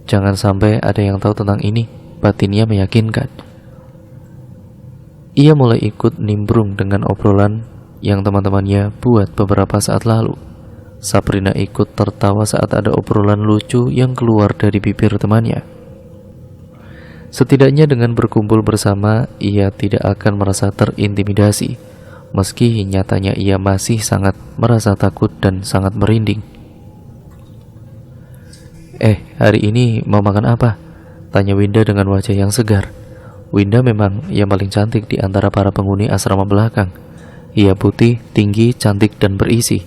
"Jangan sampai ada yang tahu tentang ini," batinnya meyakinkan. Ia mulai ikut nimbrung dengan obrolan yang teman-temannya buat beberapa saat lalu. Sabrina ikut tertawa saat ada obrolan lucu yang keluar dari bibir temannya. Setidaknya dengan berkumpul bersama, ia tidak akan merasa terintimidasi, meski nyatanya ia masih sangat merasa takut dan sangat merinding. Hari ini mau makan apa?" tanya Winda dengan wajah yang segar. Winda memang yang paling cantik di antara para penghuni asrama belakang. Ia putih, tinggi, cantik, dan berisi,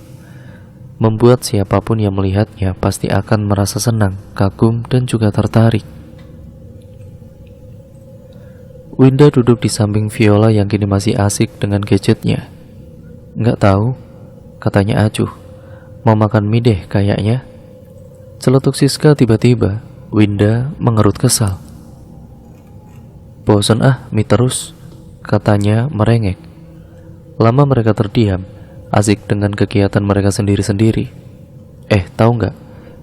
membuat siapapun yang melihatnya pasti akan merasa senang, kagum, dan juga tertarik. Winda duduk di samping Viola yang kini masih asik dengan gadgetnya. "Nggak tahu," katanya acuh. "Mau makan mie deh kayaknya." Celetuk Siska tiba-tiba. Winda mengerut kesal. "Bosan mie terus," katanya merengek. Lama mereka terdiam, asik dengan kegiatan mereka sendiri-sendiri. Tahu nggak?"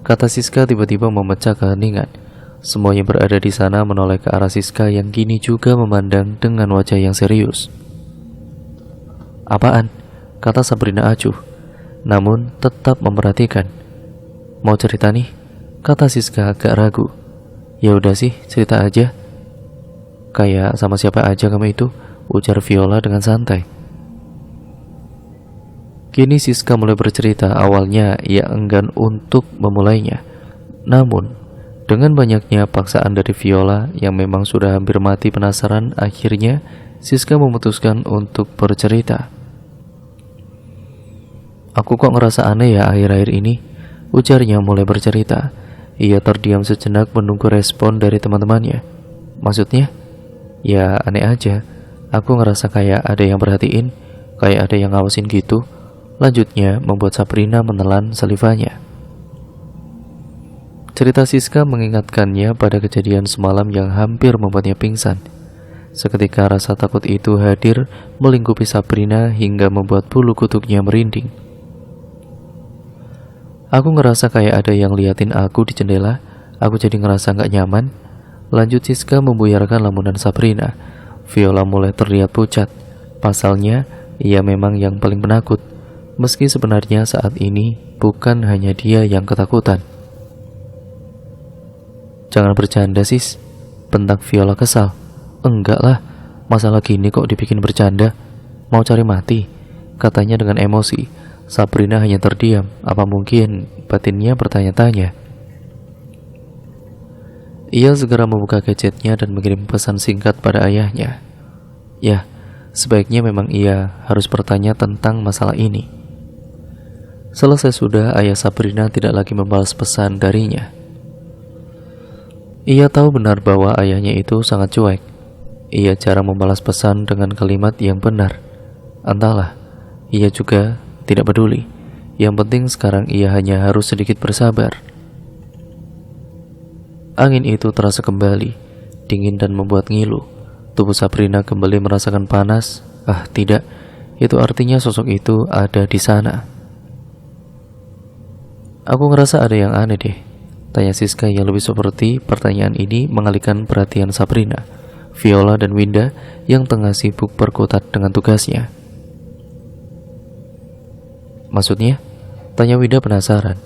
kata Siska tiba-tiba memecah keheningan. Semuanya berada di sana menoleh ke arah Siska yang kini juga memandang dengan wajah yang serius. "Apaan?" kata Sabrina acuh, namun tetap memperhatikan. "Mau cerita nih?" kata Siska agak ragu. "Ya udah sih, cerita aja." "Kayak sama siapa aja kamu itu?" ujar Viola dengan santai. Kini Siska mulai bercerita. Awalnya ia enggan untuk memulainya, namun dengan banyaknya paksaan dari Viola yang memang sudah hampir mati penasaran, akhirnya Siska memutuskan untuk bercerita. "Aku kok ngerasa aneh ya akhir-akhir ini," ujarnya mulai bercerita. Ia terdiam sejenak menunggu respon dari teman-temannya. "Maksudnya?" "Ya aneh aja. Aku ngerasa kayak ada yang perhatiin, kayak ada yang ngawasin gitu," lanjutnya membuat Sabrina menelan salivanya. Cerita Siska mengingatkannya pada kejadian semalam yang hampir membuatnya pingsan. Seketika rasa takut itu hadir melingkupi Sabrina hingga membuat bulu kuduknya merinding. "Aku ngerasa kayak ada yang liatin aku di jendela. Aku jadi ngerasa gak nyaman," lanjut Siska membuyarkan lamunan Sabrina. Viola mulai terlihat pucat. Pasalnya, ia memang yang paling penakut, meski sebenarnya saat ini bukan hanya dia yang ketakutan. "Jangan bercanda sis," bentak Viola kesal. "Enggak lah, masalah gini kok dibikin bercanda. Mau cari mati?" katanya dengan emosi. Sabrina hanya terdiam. Apa mungkin batinnya bertanya-tanya? Ia segera membuka gadgetnya dan mengirim pesan singkat pada ayahnya. Ya, sebaiknya memang ia harus bertanya tentang masalah ini. Selesai sudah, ayah Sabrina tidak lagi membalas pesan darinya. Ia tahu benar bahwa ayahnya itu sangat cuek. Ia jarang membalas pesan dengan kalimat yang benar. Entahlah, ia juga tidak peduli. Yang penting sekarang ia hanya harus sedikit bersabar. Angin itu terasa kembali, dingin dan membuat ngilu. Tubuh Sabrina kembali merasakan panas. Tidak, itu artinya sosok itu ada di sana. "Aku ngerasa ada yang aneh deh," tanya Siska yang lebih seperti pertanyaan ini mengalihkan perhatian Sabrina, Viola, dan Winda yang tengah sibuk berkutat dengan tugasnya. "Maksudnya?" tanya Winda penasaran.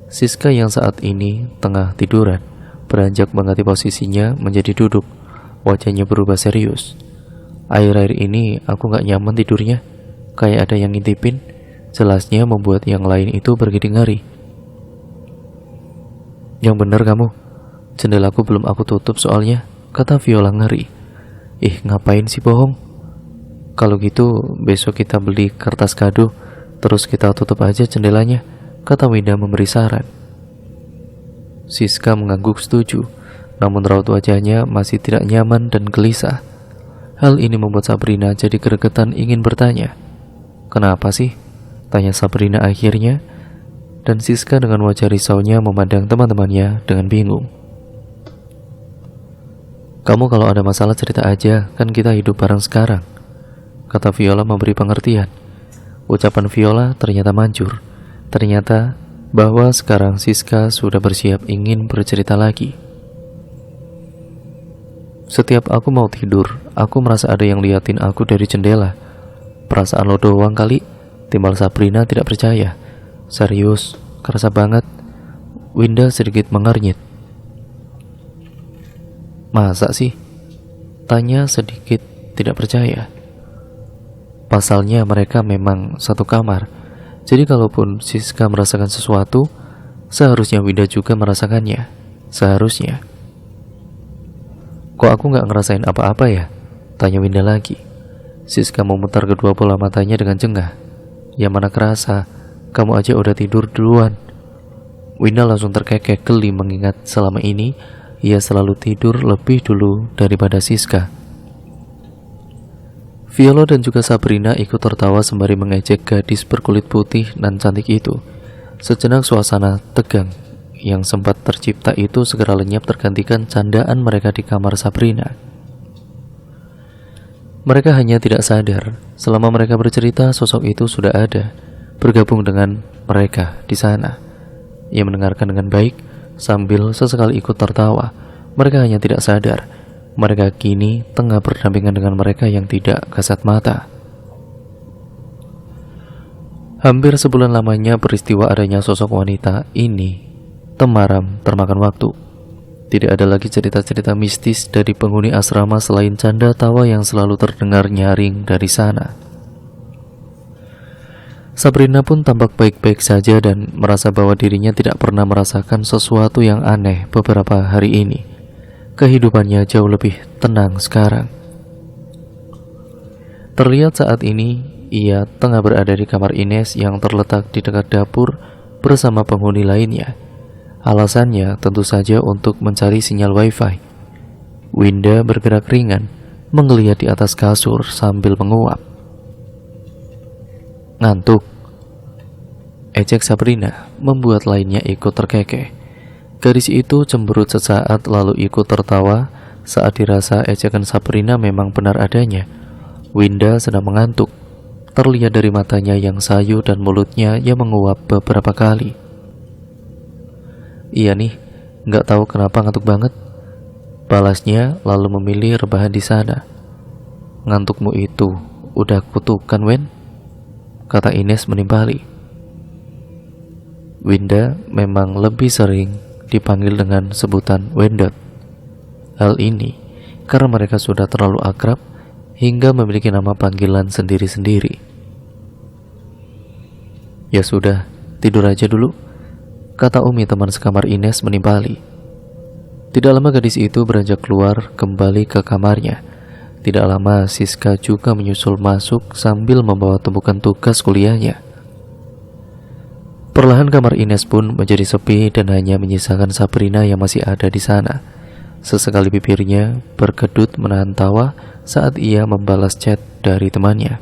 Siska yang saat ini tengah tiduran beranjak mengganti posisinya menjadi duduk. Wajahnya berubah serius. "Akhir-akhir ini aku gak nyaman tidurnya. Kayak ada yang ngintipin," jelasnya membuat yang lain itu bergidik ngeri. "Yang bener kamu, jendelaku belum aku tutup soalnya," kata Viola ngeri. Ngapain sih bohong? Kalau gitu besok kita beli kertas kado, terus kita tutup aja jendelanya, kata Winda memberi saran. Siska mengangguk setuju. namun raut wajahnya masih tidak nyaman dan gelisah. Hal ini membuat Sabrina jadi gregetan ingin bertanya. "Kenapa sih?" tanya Sabrina akhirnya, dan Siska dengan wajah risaunya memandang teman-temannya dengan bingung. "Kamu kalau ada masalah cerita aja, kan kita hidup bareng sekarang," kata Viola memberi pengertian. Ucapan Viola ternyata manjur. Ternyata bahwa sekarang Siska sudah bersiap ingin bercerita lagi. "Setiap aku mau tidur, aku merasa ada yang liatin aku dari jendela." "Perasaan lo doang kali," timbal Sabrina tidak percaya. "Serius, kerasa banget." Winda sedikit mengernyit. "Masa sih?" tanya sedikit tidak percaya. Pasalnya mereka memang satu kamar, jadi kalaupun Siska merasakan sesuatu, seharusnya Winda juga merasakannya. Seharusnya. "Kok aku gak ngerasain apa-apa ya?" tanya Winda lagi. Siska memutar kedua bola matanya dengan jengah. "Ya mana kerasa, kamu aja udah tidur duluan." Winda langsung terkekeh geli mengingat selama ini ia selalu tidur lebih dulu daripada Siska. Viola dan juga Sabrina ikut tertawa sembari mengejek gadis berkulit putih dan cantik itu. Sejenak suasana tegang yang sempat tercipta itu segera lenyap tergantikan candaan mereka di kamar Sabrina. Mereka hanya tidak sadar, selama mereka bercerita sosok itu sudah ada, bergabung dengan mereka di sana. Ia mendengarkan dengan baik, sambil sesekali ikut tertawa. Mereka hanya tidak sadar, mereka kini tengah berdampingan dengan mereka yang tidak kasat mata. Hampir sebulan lamanya peristiwa adanya sosok wanita ini temaram termakan waktu. Tidak ada lagi cerita-cerita mistis dari penghuni asrama selain canda tawa yang selalu terdengar nyaring dari sana. Sabrina pun tampak baik-baik saja dan merasa bahwa dirinya tidak pernah merasakan sesuatu yang aneh beberapa hari ini. Kehidupannya jauh lebih tenang sekarang. Terlihat saat ini ia tengah berada di kamar Ines yang terletak di dekat dapur bersama penghuni lainnya. Alasannya tentu saja untuk mencari sinyal wifi. Winda bergerak ringan, menggeliat di atas kasur sambil menguap. "Ngantuk?" ejek Sabrina, membuat lainnya ikut terkekeh. Gadis itu cemberut sesaat lalu ikut tertawa saat dirasa ejekan Sabrina memang benar adanya. Winda sedang mengantuk, terlihat dari matanya yang sayu dan mulutnya yang menguap beberapa kali. "Iya nih, gak tahu kenapa ngantuk banget," balasnya lalu memilih rebahan di sana. "Ngantukmu itu udah kutukan, Wen," kata Ines menimpali. Winda memang lebih sering dipanggil dengan sebutan Wendot. Hal ini karena mereka sudah terlalu akrab hingga memiliki nama panggilan sendiri-sendiri. "Ya sudah, tidur aja dulu," kata Umi teman sekamar Ines menimpali. Tidak lama gadis itu beranjak keluar kembali ke kamarnya. Tidak lama Siska juga menyusul masuk sambil membawa tumpukan tugas kuliahnya. Perlahan kamar Ines pun menjadi sepi dan hanya menyisakan Sabrina yang masih ada di sana. Sesekali bibirnya berkedut menahan tawa saat ia membalas chat dari temannya.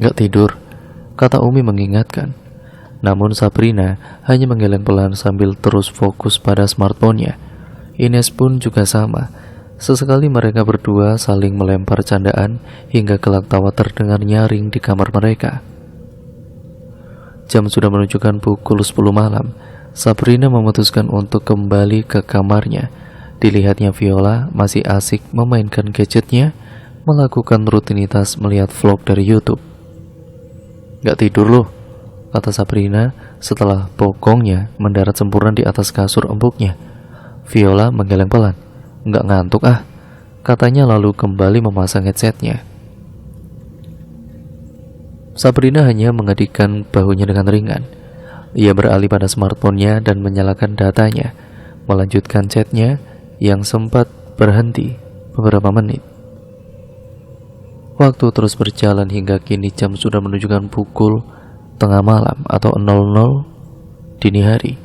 "Gak tidur," kata Umi mengingatkan. Namun Sabrina hanya menggeleng pelan sambil terus fokus pada smartphone-nya. Ines pun juga sama. Sesekali mereka berdua saling melempar candaan hingga gelak tawa terdengar nyaring di kamar mereka. Jam sudah menunjukkan pukul 10 malam. Sabrina memutuskan untuk kembali ke kamarnya. Dilihatnya Viola masih asik memainkan gadgetnya, melakukan rutinitas melihat vlog dari YouTube. "Gak tidur loh," kata Sabrina setelah bokongnya mendarat sempurna di atas kasur empuknya. Viola menggeleng pelan. "Gak ngantuk ah," katanya lalu kembali memasang headsetnya. Sabrina hanya mengedikkan bahunya dengan ringan. Ia beralih pada smartphone-nya dan menyalakan datanya, melanjutkan chatnya yang sempat berhenti beberapa menit. Waktu terus berjalan hingga kini jam sudah menunjukkan pukul tengah malam atau 00 dini hari.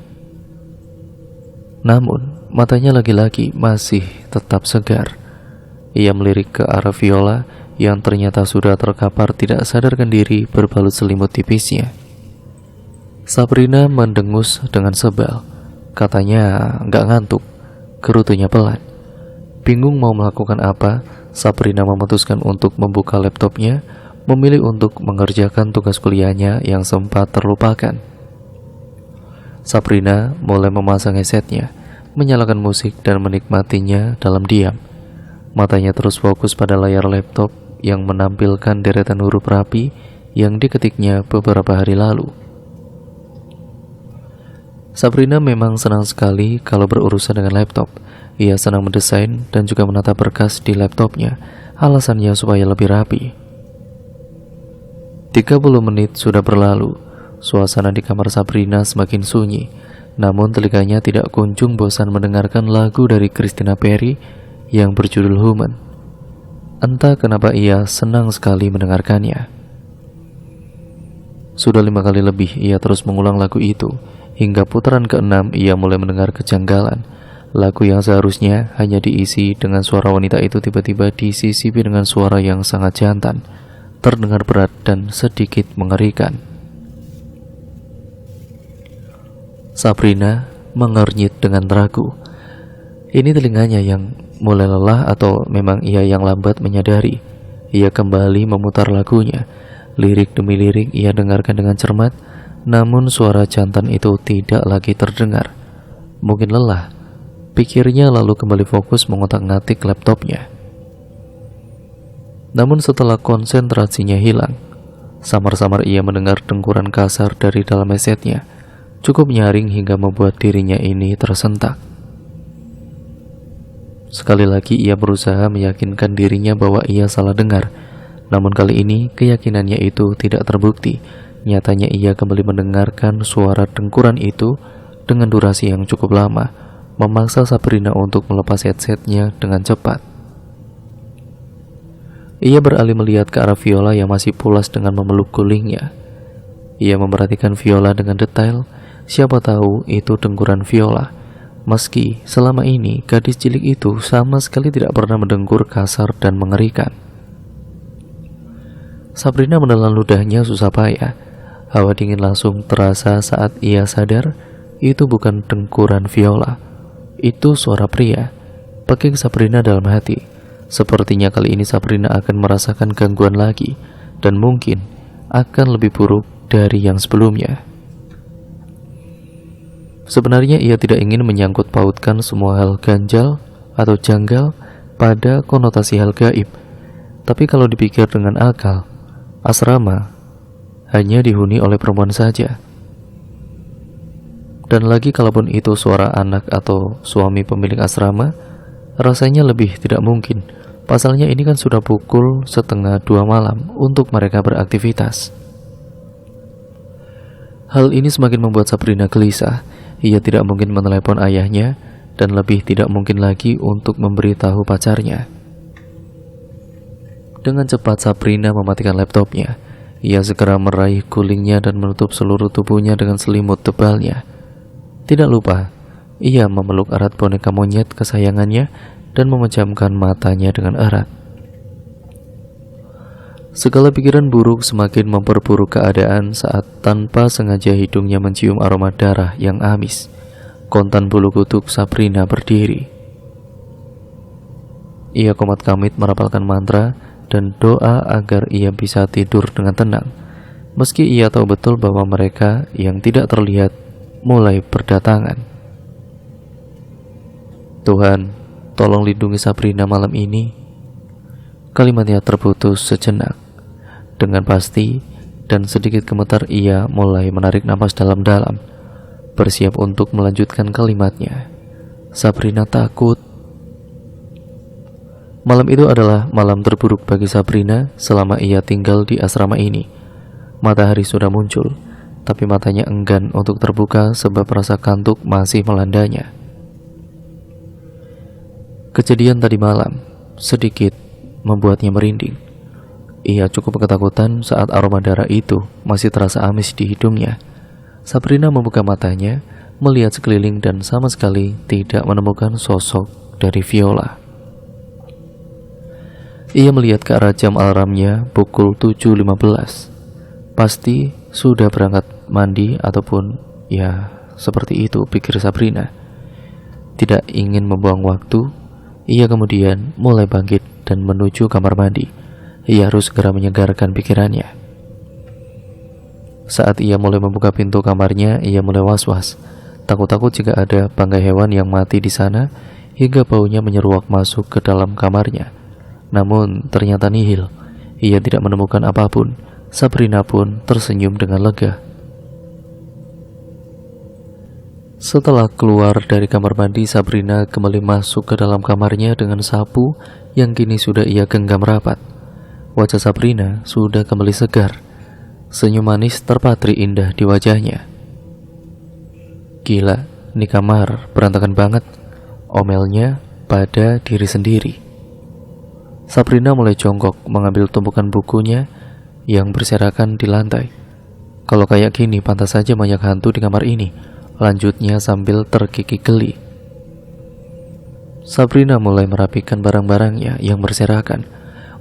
Namun matanya lagi-lagi masih tetap segar. Ia melirik ke arah Viola yang ternyata sudah terkapar tidak sadarkan diri berbalut selimut tipisnya. Sabrina mendengus dengan sebal. Katanya nggak ngantuk, gerutunya pelan. Bingung mau melakukan apa, Sabrina memutuskan untuk membuka laptopnya, memilih untuk mengerjakan tugas kuliahnya yang sempat terlupakan. Sabrina mulai memasang headsetnya, menyalakan musik dan menikmatinya dalam diam. Matanya terus fokus pada layar laptop yang menampilkan deretan huruf rapi yang diketiknya beberapa hari lalu. Sabrina memang senang sekali kalau berurusan dengan laptop. Ia senang mendesain dan juga menata berkas di laptopnya. Alasannya supaya lebih rapi. 30 menit sudah berlalu. Suasana di kamar Sabrina semakin sunyi. Namun telinganya tidak kunjung bosan mendengarkan lagu dari Christina Perri yang berjudul Human. Entah kenapa ia senang sekali mendengarkannya. Sudah 5 kali lebih ia terus mengulang lagu itu. Hingga putaran ke-6 ia mulai mendengar kejanggalan. Lagu yang seharusnya hanya diisi dengan suara wanita itu tiba-tiba disisipi dengan suara yang sangat jantan, terdengar berat dan sedikit mengerikan. Sabrina mengernyit dengan ragu. Ini telinganya yang mulai lelah atau memang ia yang lambat menyadari. Ia kembali memutar lagunya. Lirik demi lirik ia dengarkan dengan cermat, namun suara jantan itu tidak lagi terdengar. Mungkin lelah, pikirnya lalu kembali fokus mengotak-ngatik laptopnya. Namun setelah konsentrasinya hilang, samar-samar ia mendengar dengkuran kasar dari dalam headsetnya. Cukup nyaring hingga membuat dirinya ini tersentak. Sekali lagi ia berusaha meyakinkan dirinya bahwa ia salah dengar. Namun kali ini keyakinannya itu tidak terbukti. Nyatanya ia kembali mendengarkan suara dengkuran itu dengan durasi yang cukup lama, memaksa Sabrina untuk melepas headsetnya dengan cepat. Ia beralih melihat ke arah Viola yang masih pulas dengan memeluk gulingnya. Ia memperhatikan Viola dengan detail. Siapa tahu itu dengkuran Viola. Meski selama ini gadis cilik itu sama sekali tidak pernah mendengkur kasar dan mengerikan. Sabrina menelan ludahnya susah payah. Hawa dingin langsung terasa saat ia sadar itu bukan dengkuran Viola. Itu suara pria. Pekik Sabrina dalam hati. Sepertinya kali ini Sabrina akan merasakan gangguan lagi, dan mungkin akan lebih buruk dari yang sebelumnya. Sebenarnya ia tidak ingin menyangkut pautkan semua hal ganjal atau janggal pada konotasi hal gaib. Tapi kalau dipikir dengan akal, asrama hanya dihuni oleh perempuan saja. Dan lagi kalaupun itu suara anak atau suami pemilik asrama, rasanya lebih tidak mungkin. Pasalnya ini kan sudah pukul 1:30 malam untuk mereka beraktivitas. Hal ini semakin membuat Sabrina gelisah. Ia tidak mungkin menelepon ayahnya, dan lebih tidak mungkin lagi untuk memberitahu pacarnya. Dengan cepat Sabrina mematikan laptopnya. Ia segera meraih gulingnya dan menutup seluruh tubuhnya dengan selimut tebalnya. Tidak lupa, ia memeluk erat boneka monyet kesayangannya dan memejamkan matanya dengan erat. Segala pikiran buruk semakin memperburuk keadaan saat tanpa sengaja hidungnya mencium aroma darah yang amis. Kontan bulu kuduk Sabrina berdiri. Ia komat-kamit merapalkan mantra dan doa agar ia bisa tidur dengan tenang. Meski ia tahu betul bahwa mereka yang tidak terlihat mulai berdatangan. Tuhan, tolong lindungi Sabrina malam ini. Kalimatnya terputus sejenak. Dengan pasti dan sedikit gemetar ia mulai menarik napas dalam-dalam, bersiap untuk melanjutkan kalimatnya. Sabrina takut. Malam itu adalah malam terburuk bagi Sabrina selama ia tinggal di asrama ini. Matahari sudah muncul, tapi matanya enggan untuk terbuka sebab rasa kantuk masih melandanya. Kejadian tadi malam sedikit membuatnya merinding. Ia cukup ketakutan saat aroma darah itu masih terasa amis di hidungnya. Sabrina membuka matanya, melihat sekeliling dan sama sekali tidak menemukan sosok dari Viola. Ia melihat ke arah jam alarmnya pukul 7.15. Pasti sudah berangkat mandi ataupun ya seperti itu, pikir Sabrina. Tidak ingin membuang waktu, ia kemudian mulai bangkit dan menuju kamar mandi. Ia harus segera menyegarkan pikirannya. Saat ia mulai membuka pintu kamarnya, ia mulai was-was. Takut-takut jika ada bangkai hewan yang mati di sana, hingga baunya menyeruak masuk ke dalam kamarnya. Namun ternyata nihil. Ia tidak menemukan apapun. Sabrina pun tersenyum dengan lega. Setelah keluar dari kamar mandi, Sabrina kembali masuk ke dalam kamarnya dengan sapu yang kini sudah ia genggam rapat. Wajah Sabrina sudah kembali segar. Senyum manis terpatri indah di wajahnya. Gila, ini kamar berantakan banget, omelnya pada diri sendiri. Sabrina mulai jongkok mengambil tumpukan bukunya yang berserakan di lantai. Kalau kayak gini pantas saja banyak hantu di kamar ini, lanjutnya sambil terkikik geli. Sabrina mulai merapikan barang-barangnya yang berserakan,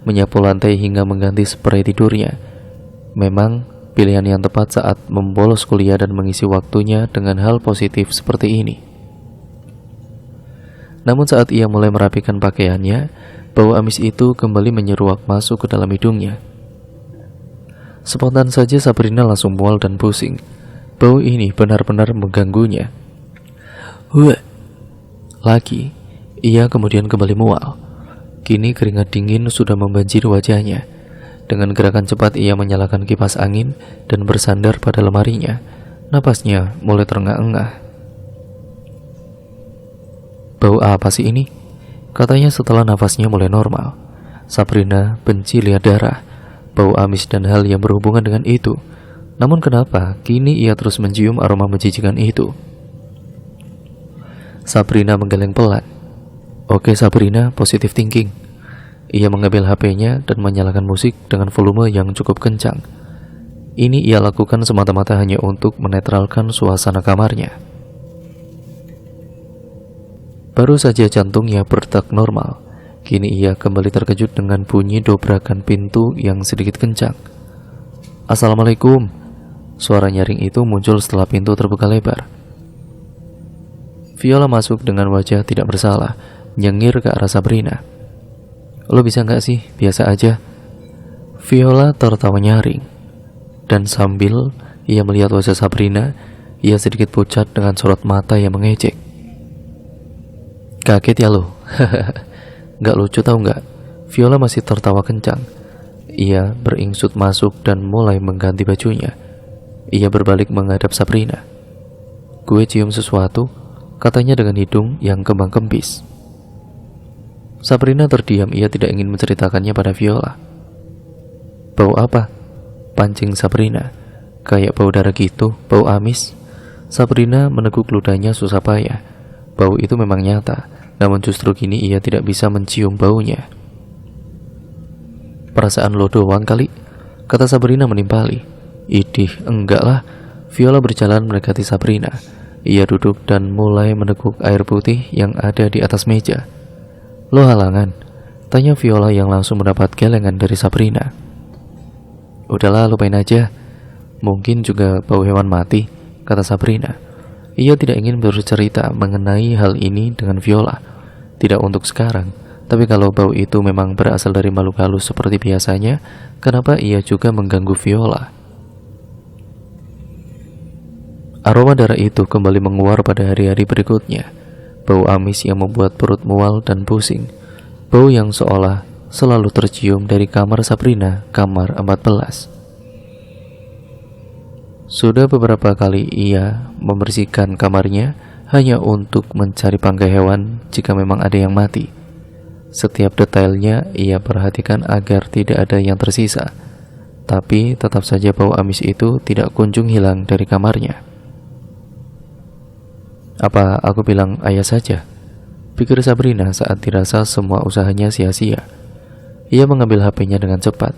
menyapu lantai hingga mengganti spray tidurnya. Memang pilihan yang tepat saat membolos kuliah dan mengisi waktunya dengan hal positif seperti ini. Namun saat ia mulai merapikan pakaiannya, bau amis itu kembali menyeruak masuk ke dalam hidungnya. Spontan saja Sabrina langsung mual dan pusing. Bau ini benar-benar mengganggunya. Lagi, ia kemudian kembali mual. Kini keringat dingin sudah membanjiri wajahnya. Dengan gerakan cepat ia menyalakan kipas angin dan bersandar pada lemarinya. Napasnya mulai terengah-engah. Bau apa sih ini? Katanya setelah nafasnya mulai normal. Sabrina benci lihat darah, bau amis dan hal yang berhubungan dengan itu. Namun kenapa kini ia terus mencium aroma menjijikan itu? Sabrina menggeleng pelan. Oke Sabrina, positive thinking. Ia mengambil HP-nya dan menyalakan musik dengan volume yang cukup kencang. Ini ia lakukan semata-mata hanya untuk menetralkan suasana kamarnya. Baru saja jantungnya berdetak normal. Kini ia kembali terkejut dengan bunyi dobrakan pintu yang sedikit kencang. Assalamualaikum. Suara nyaring itu muncul setelah pintu terbuka lebar. Viola masuk dengan wajah tidak bersalah, nyengir ke arah Sabrina. Lo bisa gak sih? Biasa aja. Viola tertawa nyaring. Dan sambil ia melihat wajah Sabrina, ia sedikit pucat dengan sorot mata yang mengejek. Kaget ya lo? Gak lucu tau gak? Viola masih tertawa kencang. Ia beringsut masuk dan mulai mengganti bajunya. Ia berbalik menghadap Sabrina. Gue cium sesuatu, katanya dengan hidung yang kembang kempis. Sabrina terdiam, ia tidak ingin menceritakannya pada Viola. Bau apa? Pancing Sabrina. Kayak bau darah gitu, bau amis. Sabrina meneguk ludahnya susah payah. Bau itu memang nyata, namun justru kini ia tidak bisa mencium baunya. Perasaan lo doang kali, kata Sabrina menimpali. Idih, enggak lah. Viola berjalan mendekati Sabrina. Ia duduk dan mulai meneguk air putih yang ada di atas meja. Lo halangan? Tanya Viola yang langsung mendapat gelengan dari Sabrina. Udahlah, lupain aja. Mungkin juga bau hewan mati, kata Sabrina. Ia tidak ingin bercerita mengenai hal ini dengan Viola. Tidak untuk sekarang. Tapi kalau bau itu memang berasal dari makhluk halus seperti biasanya, kenapa ia juga mengganggu Viola? Aroma darah itu kembali menguar pada hari-hari berikutnya. Bau amis yang membuat perut mual dan pusing. Bau yang seolah selalu tercium dari kamar Sabrina, kamar 14. Sudah beberapa kali ia membersihkan kamarnya hanya untuk mencari bangkai hewan jika memang ada yang mati. Setiap detailnya ia perhatikan agar tidak ada yang tersisa. Tapi tetap saja bau amis itu tidak kunjung hilang dari kamarnya. Apa aku bilang ayah saja? Pikir Sabrina saat dirasa semua usahanya sia-sia. Ia mengambil HP-nya dengan cepat,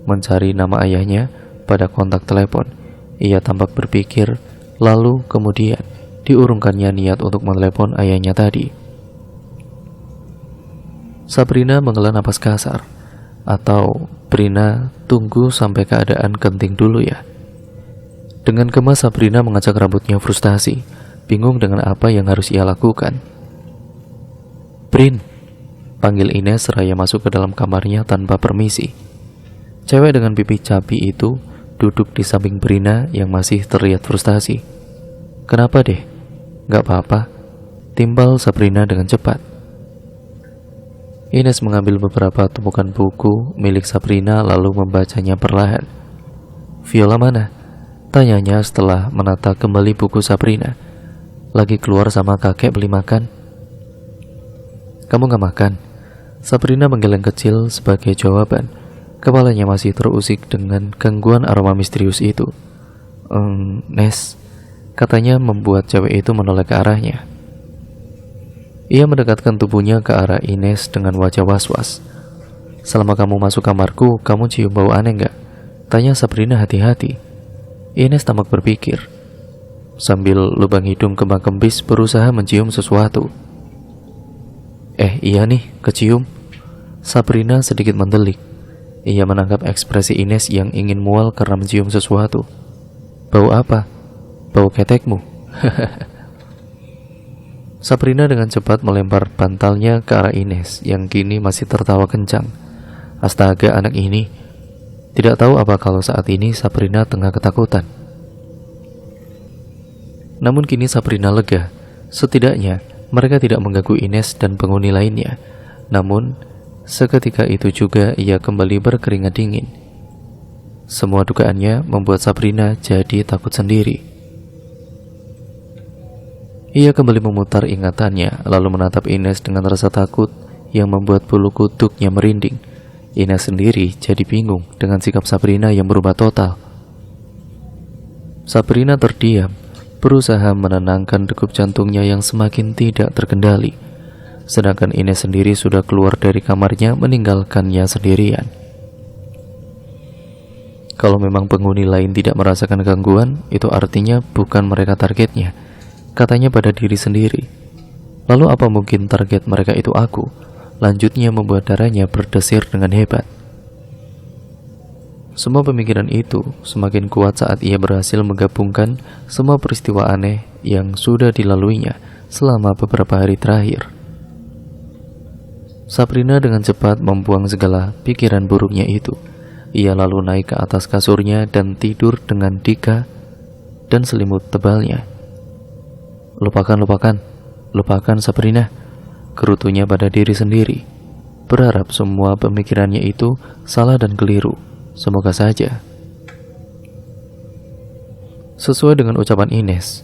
mencari nama ayahnya pada kontak telepon. Ia tampak berpikir, lalu kemudian diurungkannya niat untuk menelepon ayahnya tadi. Sabrina menghela napas kasar. Atau Brina, tunggu sampai keadaan genting dulu ya. Dengan gemas Sabrina mengacak rambutnya frustasi, bingung dengan apa yang harus ia lakukan. "Brin," panggil Ines seraya masuk ke dalam kamarnya tanpa permisi. Cewek dengan pipi cabi itu duduk di samping Brina yang masih terlihat frustasi. "Kenapa deh?" "Gak apa-apa," timbal Sabrina dengan cepat. Ines mengambil beberapa tumpukan buku milik Sabrina lalu membacanya perlahan. "Viola mana?" tanyanya setelah menata kembali buku Sabrina. "Lagi keluar sama kakek beli makan." "Kamu gak makan?" Sabrina menggeleng kecil sebagai jawaban. Kepalanya masih terusik dengan gangguan aroma misterius itu. Nes," katanya membuat cewek itu menoleh ke arahnya. Ia mendekatkan tubuhnya ke arah Ines dengan wajah was-was. "Selama kamu masuk kamarku, kamu cium bau aneh gak?" tanya Sabrina hati-hati. Ines tamak berpikir, sambil lubang hidung kembang-kembis berusaha mencium sesuatu. Iya nih, kecium." Sabrina sedikit mendelik. Ia menangkap ekspresi Ines yang ingin mual karena mencium sesuatu. "Bau apa?" "Bau ketekmu." Sabrina dengan cepat melempar bantalnya ke arah Ines yang kini masih tertawa kencang. Astaga, anak ini. Tidak tahu apa kalau saat ini Sabrina tengah ketakutan. Namun kini Sabrina lega. Setidaknya mereka tidak mengganggu Ines dan penghuni lainnya. Namun seketika itu juga ia kembali berkeringat dingin. Semua dugaannya membuat Sabrina jadi takut sendiri. Ia kembali memutar ingatannya, lalu menatap Ines dengan rasa takut yang membuat bulu kuduknya merinding. Ines sendiri jadi bingung dengan sikap Sabrina yang berubah total. Sabrina terdiam, berusaha menenangkan degup jantungnya yang semakin tidak terkendali. Sedangkan Ines sendiri sudah keluar dari kamarnya meninggalkannya sendirian. Kalau memang penghuni lain tidak merasakan gangguan, itu artinya bukan mereka targetnya, katanya pada diri sendiri. Lalu apa mungkin target mereka itu aku? Lanjutnya membuat darahnya berdesir dengan hebat. Semua pemikiran itu semakin kuat saat ia berhasil menggabungkan semua peristiwa aneh yang sudah dilaluinya selama beberapa hari terakhir. Sabrina dengan cepat membuang segala pikiran buruknya itu. Ia lalu naik ke atas kasurnya dan tidur dengan Dika dan selimut tebalnya. Lupakan Sabrina, gerutunya pada diri sendiri, berharap semua pemikirannya itu salah dan keliru. Semoga saja. Sesuai dengan ucapan Ines,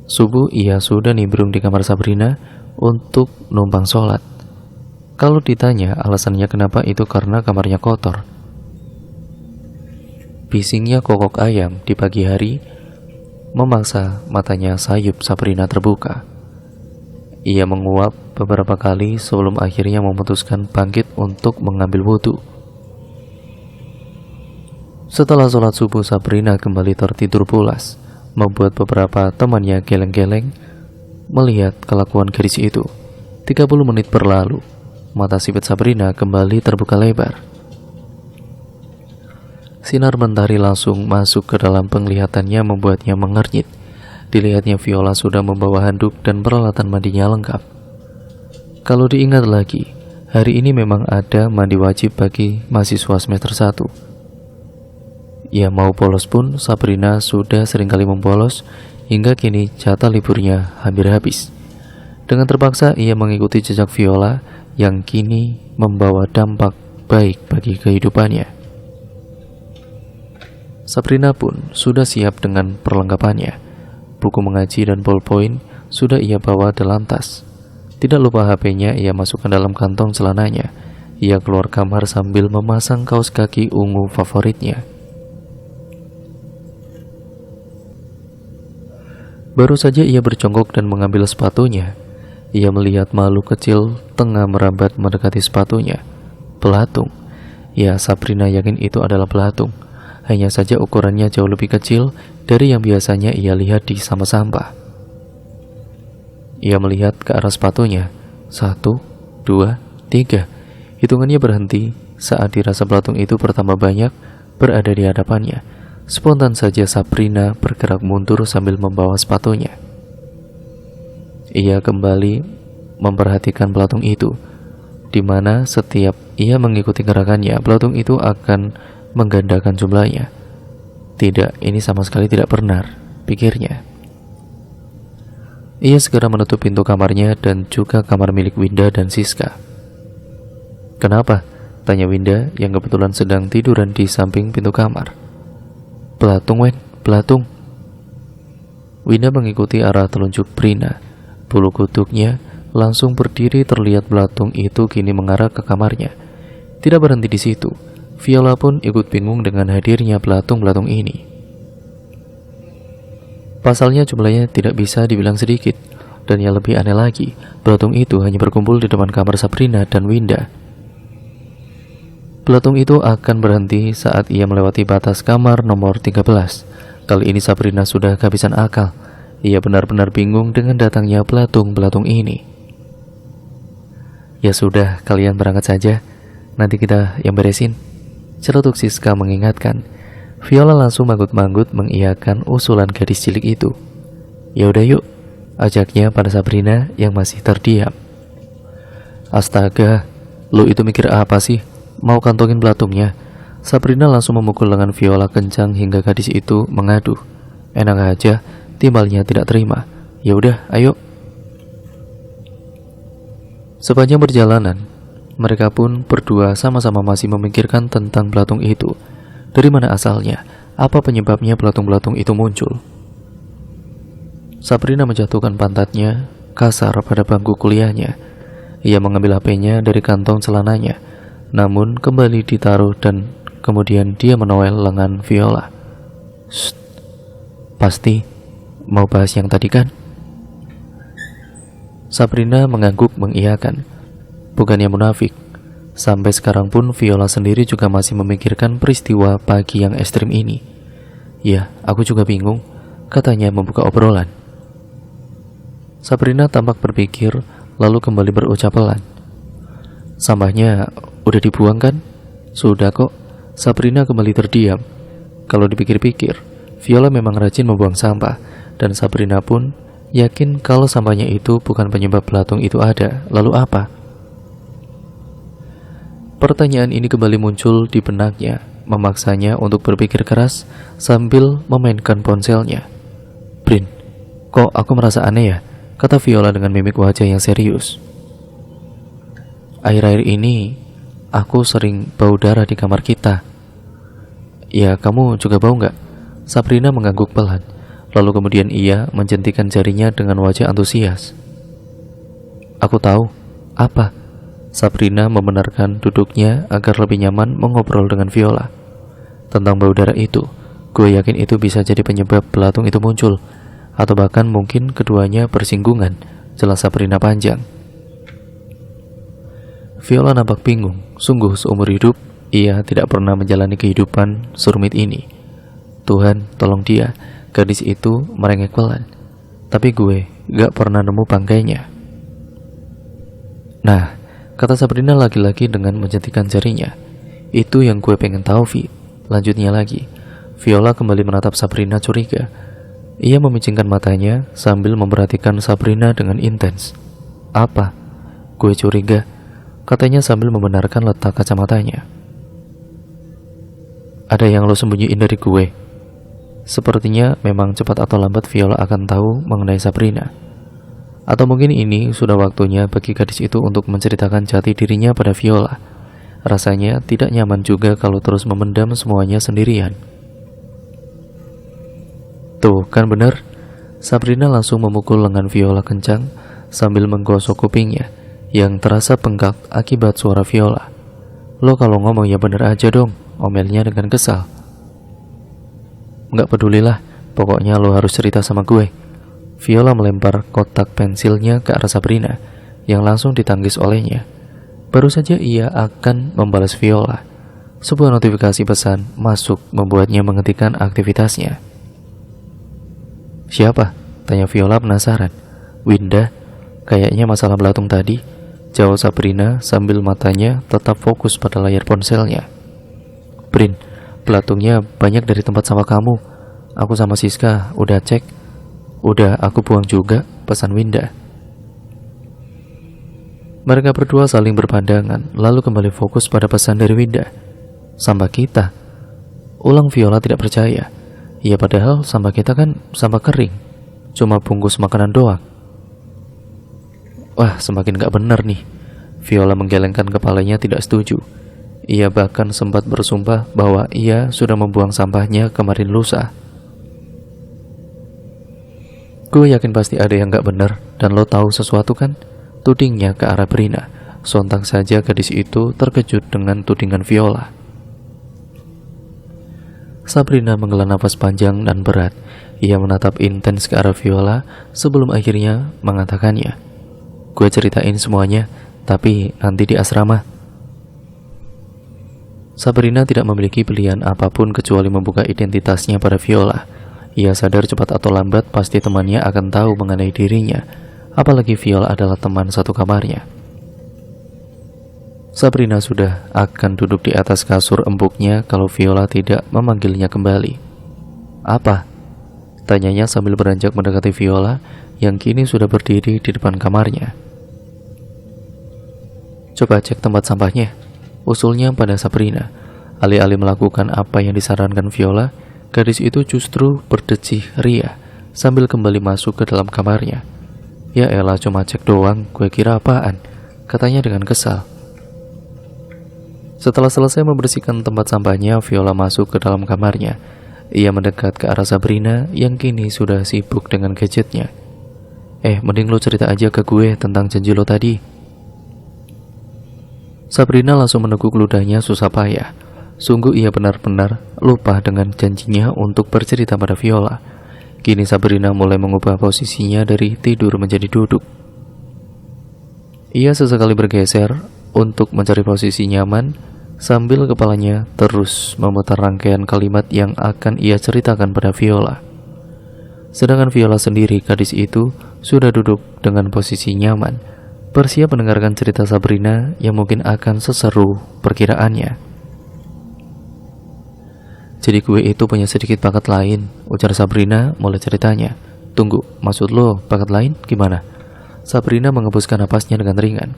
subuh ia sudah nimbrung di kamar Sabrina untuk numpang sholat. Kalau ditanya alasannya kenapa, itu karena kamarnya kotor. Bisingnya kokok ayam di pagi hari memaksa matanya sayup Sabrina terbuka. Ia menguap beberapa kali sebelum akhirnya memutuskan bangkit untuk mengambil wudhu. Setelah sholat subuh, Sabrina kembali tertidur pulas, membuat beberapa temannya geleng-geleng melihat kelakuan gadis itu. 30 menit berlalu, mata sipit Sabrina kembali terbuka lebar. Sinar mentari langsung masuk ke dalam penglihatannya membuatnya mengernyit. Dilihatnya Viola sudah membawa handuk dan peralatan mandinya lengkap. Kalau diingat lagi, hari ini memang ada mandi wajib bagi mahasiswa semester 1. Ya mau bolos pun, Sabrina sudah seringkali membolos, hingga kini jatah liburnya hampir habis. Dengan terpaksa ia mengikuti jejak Viola yang kini membawa dampak baik bagi kehidupannya. Sabrina pun sudah siap dengan perlengkapannya. Buku mengaji dan ballpoint sudah ia bawa dalam tas. Tidak lupa HP-nya ia masukkan dalam kantong celananya. Ia keluar kamar sambil memasang kaos kaki ungu favoritnya. Baru saja ia berjongkok dan mengambil sepatunya, ia melihat makhluk kecil tengah merambat mendekati sepatunya. Belatung. Ya, Sabrina yakin itu adalah belatung. Hanya saja ukurannya jauh lebih kecil dari yang biasanya ia lihat di sampah-sampah. ia melihat ke arah sepatunya. 1, 2, 3. Hitungannya berhenti saat dirasa belatung itu pertama banyak berada di hadapannya. Spontan saja Sabrina bergerak mundur sambil membawa sepatunya. Ia kembali memperhatikan belatung itu, di mana setiap ia mengikuti gerakannya, belatung itu akan menggandakan jumlahnya. Tidak, ini sama sekali tidak benar, pikirnya. Ia segera menutup pintu kamarnya dan juga kamar milik Winda dan Siska. "Kenapa?" tanya Winda yang kebetulan sedang tiduran di samping pintu kamar. "Belatung, Wen, belatung." Winda mengikuti arah telunjuk Brina. Bulu kuduknya langsung berdiri, terlihat belatung itu kini mengarah ke kamarnya. Tidak berhenti di situ, Viola pun ikut bingung dengan hadirnya belatung-belatung ini. Pasalnya jumlahnya tidak bisa dibilang sedikit, dan yang lebih aneh lagi, belatung itu hanya berkumpul di depan kamar Sabrina dan Winda. Belatung itu akan berhenti saat ia melewati batas kamar nomor 13. Kali ini Sabrina sudah kehabisan akal. Ia benar-benar bingung dengan datangnya belatung-belatung ini. "Ya sudah, kalian berangkat saja. Nanti kita yang beresin," celetuk Siska mengingatkan. Viola langsung manggut-manggut mengiyakan usulan gadis cilik itu. "Ya udah yuk," ajaknya pada Sabrina yang masih terdiam. "Astaga, lu itu mikir apa sih? Mau kantongin belatungnya?" Sabrina langsung memukul lengan Viola kencang hingga gadis itu mengaduh. Enak aja, timbalnya tidak terima. "Ya udah, ayo." Sepanjang perjalanan, mereka pun berdua sama-sama masih memikirkan tentang belatung itu. Dari mana asalnya? Apa penyebabnya belatung-belatung itu muncul? Sabrina menjatuhkan pantatnya kasar pada bangku kuliahnya. Ia mengambil HP-nya dari kantong celananya, namun kembali ditaruh dan kemudian dia menowel lengan Viola. "Shh, pasti mau bahas yang tadi kan?" Sabrina mengangguk mengiyakan. Bukannya munafik, sampai sekarang pun Viola sendiri juga masih memikirkan peristiwa pagi yang ekstrim ini. "Ya, aku juga bingung," katanya membuka obrolan. Sabrina tampak berpikir, lalu kembali berucap pelan. "Sampahnya udah dibuang kan?" "Sudah kok." Sabrina kembali terdiam. Kalau dipikir-pikir, Viola memang rajin membuang sampah, dan Sabrina pun yakin kalau sampahnya itu bukan penyebab belatung itu ada. Lalu apa? Pertanyaan ini kembali muncul di benaknya, memaksanya untuk berpikir keras sambil memainkan ponselnya. "Brin, kok aku merasa aneh ya?" kata Viola dengan mimik wajah yang serius. "Akhir-akhir ini, aku sering bau darah di kamar kita." "Ya, kamu juga bau nggak?" Sabrina mengangguk pelan, lalu kemudian ia menjentikan jarinya dengan wajah antusias. "Aku tahu." "Apa?" Sabrina membenarkan duduknya agar lebih nyaman mengobrol dengan Viola. "Tentang bau darah itu, gue yakin itu bisa jadi penyebab belatung itu muncul, atau bahkan mungkin keduanya bersinggungan," jelas Sabrina panjang. Viola nampak bingung. Sungguh seumur hidup ia tidak pernah menjalani kehidupan serumit ini. Tuhan, tolong dia, gadis itu merengek pelan. Tapi gue gak pernah nemu bangkainya. "Nah," kata Sabrina lagi-lagi dengan menjentikan jarinya, "itu yang gue pengen tahu, Vi." Lanjutnya lagi, Viola kembali menatap Sabrina curiga. Ia memicingkan matanya sambil memperhatikan Sabrina dengan intens. "Apa?" "Gue curiga," katanya sambil membenarkan letak kacamatanya. "Ada yang lo sembunyiin dari gue?" Sepertinya memang cepat atau lambat Viola akan tahu mengenai Sabrina. Atau mungkin ini sudah waktunya bagi gadis itu untuk menceritakan jati dirinya pada Viola. Rasanya tidak nyaman juga kalau terus memendam semuanya sendirian. "Tuh, kan bener?" Sabrina langsung memukul lengan Viola kencang sambil menggosok kupingnya yang terasa bengkak akibat suara Viola. "Lo kalau ngomong ya bener aja dong," omelnya dengan kesal. "Nggak pedulilah, pokoknya lo harus cerita sama gue." Viola melempar kotak pensilnya ke arah Sabrina, yang langsung ditangkis olehnya. Baru saja ia akan membalas Viola, sebuah notifikasi pesan masuk membuatnya menghentikan aktivitasnya. "Siapa?" tanya Viola penasaran. "Winda," Kayaknya masalah belatung tadi, jawab Sabrina sambil matanya tetap fokus pada layar ponselnya. Brin, belatungnya banyak dari tempat sampah kamu. Aku sama Siska udah cek. Udah aku buang juga, pesan Winda. Mereka berdua saling berpandangan, lalu kembali fokus pada pesan dari Winda. Sampah kita. Ulang Viola tidak percaya. Ya padahal sampah kita kan sampah kering, cuma bungkus makanan doang. Wah, semakin gak benar nih. Viola menggelengkan kepalanya tidak setuju. Ia bahkan sempat bersumpah bahwa ia sudah membuang sampahnya kemarin lusa. Gue yakin pasti ada yang gak benar, dan lo tahu sesuatu kan? Tudingnya ke arah Brina. Sontak saja gadis itu terkejut dengan tudingan Viola. Sabrina menghela nafas panjang dan berat. Ia menatap intens ke arah Viola sebelum akhirnya mengatakannya. Gue ceritain semuanya, tapi nanti di asrama. Sabrina tidak memiliki pilihan apapun kecuali membuka identitasnya pada Viola. Ia sadar cepat atau lambat pasti temannya akan tahu mengenai dirinya, apalagi Viola adalah teman satu kamarnya. Sabrina sudah akan duduk di atas kasur empuknya kalau Viola tidak memanggilnya kembali. Apa? Tanyanya sambil beranjak mendekati Viola yang kini sudah berdiri di depan kamarnya. Coba cek tempat sampahnya, usulnya pada Sabrina. Alih-alih melakukan apa yang disarankan Viola, gadis itu justru berdecih ria sambil kembali masuk ke dalam kamarnya. Ya elah, cuma cek doang, gue kira apaan, katanya dengan kesal. Setelah selesai membersihkan tempat sampahnya, Viola masuk ke dalam kamarnya. Ia mendekat ke arah Sabrina yang kini sudah sibuk dengan gadgetnya. Mending lo cerita aja ke gue tentang janji lo tadi. Sabrina langsung meneguk ludahnya susah payah. Sungguh ia benar-benar lupa dengan janjinya untuk bercerita pada Viola. Kini Sabrina mulai mengubah posisinya dari tidur menjadi duduk. Ia sesekali bergeser untuk mencari posisi nyaman, sambil kepalanya terus memutar rangkaian kalimat yang akan ia ceritakan pada Viola. Sedangkan Viola sendiri, gadis itu, sudah duduk dengan posisi nyaman, bersiap mendengarkan cerita Sabrina yang mungkin akan seseru perkiraannya. Jadi gue itu punya sedikit bakat lain, ujar Sabrina mulai ceritanya. Tunggu, maksud lo bakat lain gimana? Sabrina menghembuskan napasnya dengan ringan.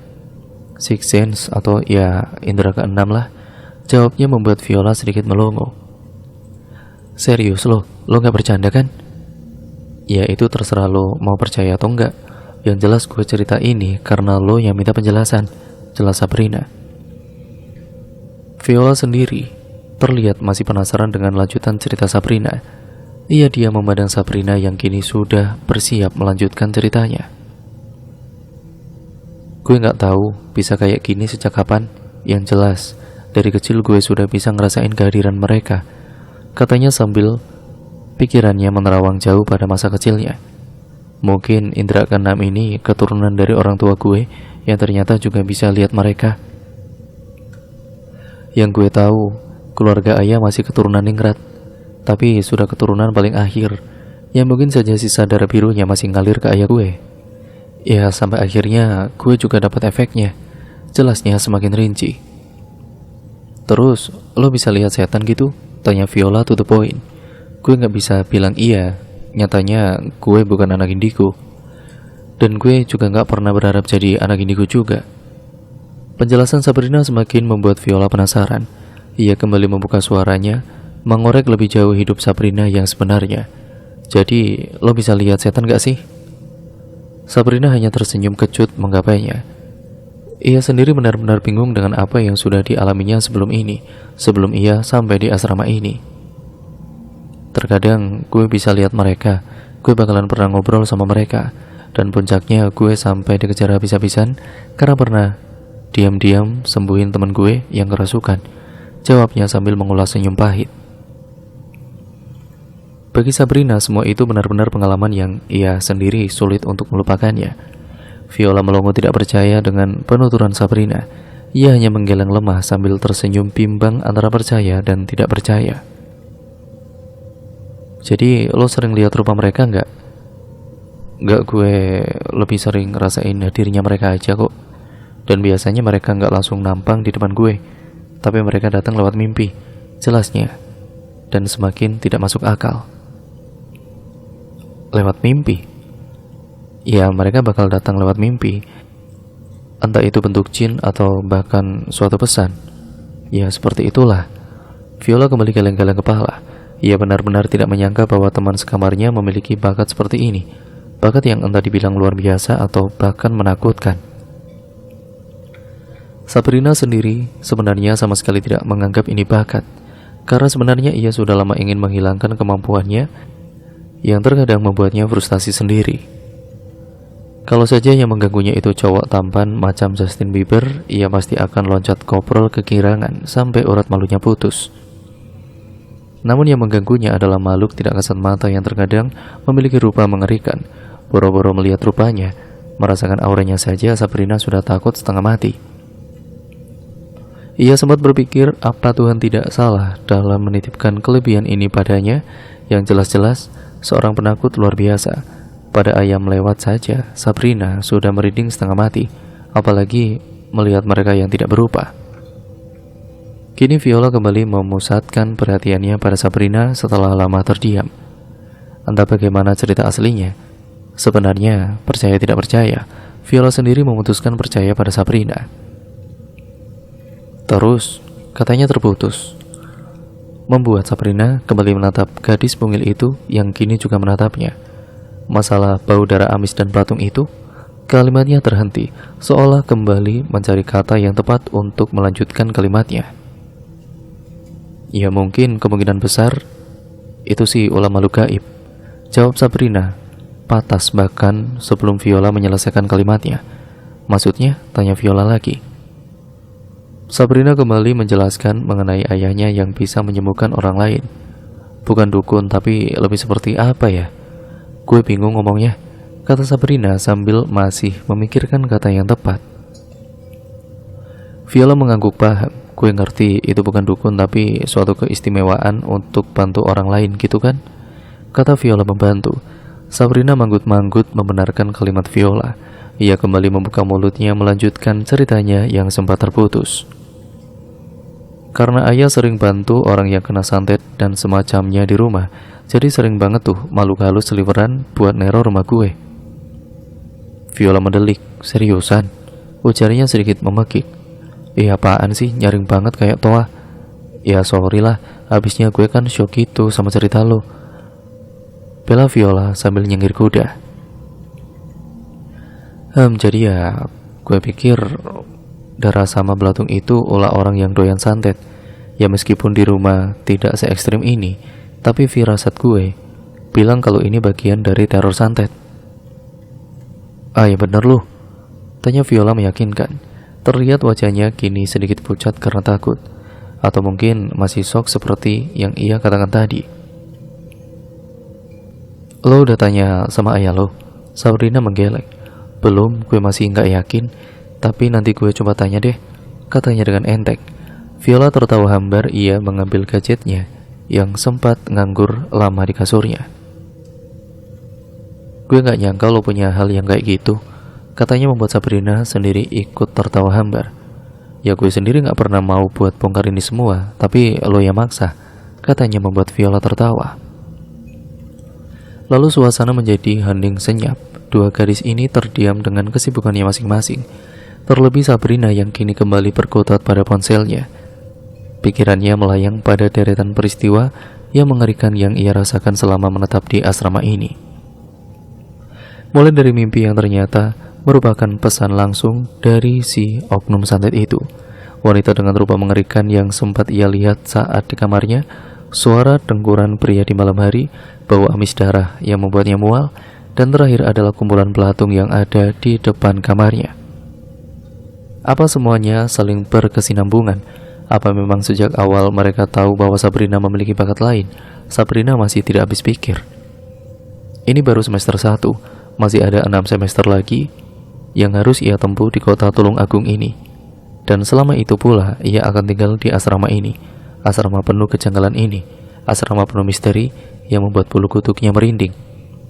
Six sense atau ya indera keenam lah, jawabnya membuat Viola sedikit melongo. Serius lo gak bercanda kan? Ya itu terserah lo mau percaya atau enggak. Yang jelas gue cerita ini karena lo yang minta penjelasan, jelas Sabrina. Viola sendiri terlihat masih penasaran dengan lanjutan cerita Sabrina. Ia diam memandang Sabrina yang kini sudah bersiap melanjutkan ceritanya. Gue gak tahu bisa kayak gini sejak kapan. Yang jelas dari kecil gue sudah bisa ngerasain kehadiran mereka, katanya sambil pikirannya menerawang jauh pada masa kecilnya. Mungkin indera keenam ini keturunan dari orang tua gue yang ternyata juga bisa lihat mereka. Yang gue tahu, keluarga ayah masih keturunan ningrat, tapi sudah keturunan paling akhir, yang mungkin saja sisa darah birunya masih ngalir ke ayah gue. Ya sampai akhirnya gue juga dapat efeknya. Jelasnya semakin rinci. Terus lo bisa lihat setan gitu? Tanya Viola to the point. Gue gak bisa bilang iya. Nyatanya gue bukan anak indigo, dan gue juga gak pernah berharap jadi anak indigo juga. Penjelasan Sabrina semakin membuat Viola penasaran. Ia kembali membuka suaranya, mengorek lebih jauh hidup Sabrina yang sebenarnya. Jadi lo bisa lihat setan gak sih? Sabrina hanya tersenyum kecut menggapainya. Ia sendiri benar-benar bingung dengan apa yang sudah dialaminya sebelum ini, sebelum ia sampai di asrama ini. Terkadang gue bisa lihat mereka, gue bakalan pernah ngobrol sama mereka, dan puncaknya gue sampai dikejar habis-habisan karena pernah diam-diam sembuhin teman gue yang kerasukan, jawabnya sambil mengulas senyum pahit. Bagi Sabrina, semua itu benar-benar pengalaman yang ia sendiri sulit untuk melupakannya. Viola melongo tidak percaya dengan penuturan Sabrina. Ia hanya menggeleng lemah sambil tersenyum bimbang antara percaya dan tidak percaya. Jadi lo sering lihat rupa mereka nggak? Nggak, gue lebih sering ngerasain hadirnya mereka aja kok. Dan biasanya mereka nggak langsung nampang di depan gue, tapi mereka datang lewat mimpi, jelasnya. Dan semakin tidak masuk akal. Lewat mimpi? Ya, mereka bakal datang lewat mimpi. Entah itu bentuk jin atau bahkan suatu pesan. Ya, seperti itulah. Viola kembali geleng-geleng kepala. Ia benar-benar tidak menyangka bahwa teman sekamarnya memiliki bakat seperti ini. Bakat yang entah dibilang luar biasa atau bahkan menakutkan. Sabrina sendiri sebenarnya sama sekali tidak menganggap ini bakat, karena sebenarnya ia sudah lama ingin menghilangkan kemampuannya yang terkadang membuatnya frustasi sendiri. Kalau saja yang mengganggunya itu cowok tampan macam Justin Bieber, ia pasti akan loncat koprol kegirangan sampai urat malunya putus. Namun yang mengganggunya adalah makhluk tidak kasat mata yang terkadang memiliki rupa mengerikan. Boro-boro melihat rupanya, merasakan auranya saja Sabrina sudah takut setengah mati. Ia sempat berpikir apa Tuhan tidak salah dalam menitipkan kelebihan ini padanya, yang jelas-jelas seorang penakut luar biasa. Pada ayam lewat saja, Sabrina sudah merinding setengah mati, apalagi melihat mereka yang tidak berupa. Kini Viola kembali memusatkan perhatiannya pada Sabrina setelah lama terdiam. Entah bagaimana cerita aslinya. Sebenarnya, percaya tidak percaya, Viola sendiri memutuskan percaya pada Sabrina. Terus, katanya terputus, membuat Sabrina kembali menatap gadis mungil itu yang kini juga menatapnya. Masalah bau darah amis dan patung itu, kalimatnya terhenti, seolah kembali mencari kata yang tepat untuk melanjutkan kalimatnya. Ya mungkin kemungkinan besar itu sih ulah makhluk gaib, jawab Sabrina, patas bahkan sebelum Viola menyelesaikan kalimatnya. Maksudnya, tanya Viola lagi. Sabrina kembali menjelaskan mengenai ayahnya yang bisa menyembuhkan orang lain. Bukan dukun, tapi lebih seperti apa ya? Gue bingung ngomongnya, kata Sabrina sambil masih memikirkan kata yang tepat. Viola mengangguk paham. Gue ngerti itu bukan dukun, tapi suatu keistimewaan untuk bantu orang lain gitu kan? Kata Viola membantu. Sabrina manggut-manggut membenarkan kalimat Viola. Ia kembali membuka mulutnya melanjutkan ceritanya yang sempat terputus. Karena ayah sering bantu orang yang kena santet dan semacamnya di rumah, jadi sering banget tuh makhluk halus seliweran buat neror rumah gue. Viola mendelik, seriusan? Ujarnya sedikit memekik. Apaan sih, nyaring banget kayak toa. Ya sorry lah, habisnya gue kan shock gitu sama cerita lo, bela Viola sambil nyengir kuda. Jadi ya, gue pikir darah sama belatung itu ulah orang yang doyan santet. Ya meskipun di rumah tidak se ekstrim ini, tapi firasat gue bilang kalau ini bagian dari teror santet. Ya bener loh, tanya Viola meyakinkan. Terlihat wajahnya kini sedikit pucat karena takut, atau mungkin masih shock seperti yang ia katakan tadi. Lo udah tanya sama ayah lo? Sabrina menggeleng. Belum, gue masih nggak yakin, tapi nanti gue coba tanya deh, katanya dengan enteng. Viola tertawa hambar. Ia mengambil gadgetnya yang sempat nganggur lama di kasurnya. Gue nggak nyangka lo punya hal yang kayak gitu, katanya membuat Sabrina sendiri ikut tertawa hambar. Ya gue sendiri nggak pernah mau buat bongkar ini semua, tapi lo yang maksa, katanya membuat Viola tertawa. Lalu suasana menjadi hening senyap. Dua gadis ini terdiam dengan kesibukannya masing-masing. Terlebih Sabrina yang kini kembali berkutat pada ponselnya. Pikirannya melayang pada deretan peristiwa yang mengerikan yang ia rasakan selama menetap di asrama ini. Mulai dari mimpi yang ternyata merupakan pesan langsung dari si oknum santet itu, wanita dengan rupa mengerikan yang sempat ia lihat saat di kamarnya, suara dengkuran pria di malam hari, bau amis darah yang membuatnya mual, dan terakhir adalah kumpulan belatung yang ada di depan kamarnya. Apa semuanya saling berkesinambungan? Apa memang sejak awal mereka tahu bahwa Sabrina memiliki bakat lain? Sabrina masih tidak habis pikir. Ini baru semester 1, masih ada 6 semester lagi yang harus ia tempuh di kota Tulung Agung ini. Dan selama itu pula ia akan tinggal di asrama ini, asrama penuh kejanggalan ini, asrama penuh misteri yang membuat bulu kuduknya merinding.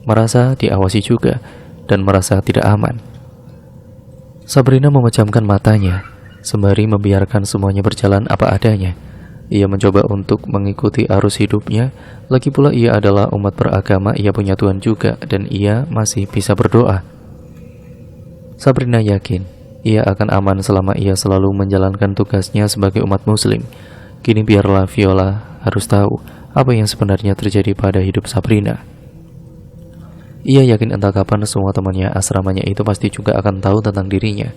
merasa diawasi juga, dan merasa tidak aman. Sabrina memejamkan matanya, sembari membiarkan semuanya berjalan apa adanya. Ia mencoba untuk mengikuti arus hidupnya, lagi pula ia adalah umat beragama, ia punya Tuhan juga, dan ia masih bisa berdoa. Sabrina yakin, ia akan aman selama ia selalu menjalankan tugasnya sebagai umat muslim. Kini biarlah Viola harus tahu apa yang sebenarnya terjadi pada hidup Sabrina. Ia yakin entah kapan semua temannya asramanya itu pasti juga akan tahu tentang dirinya,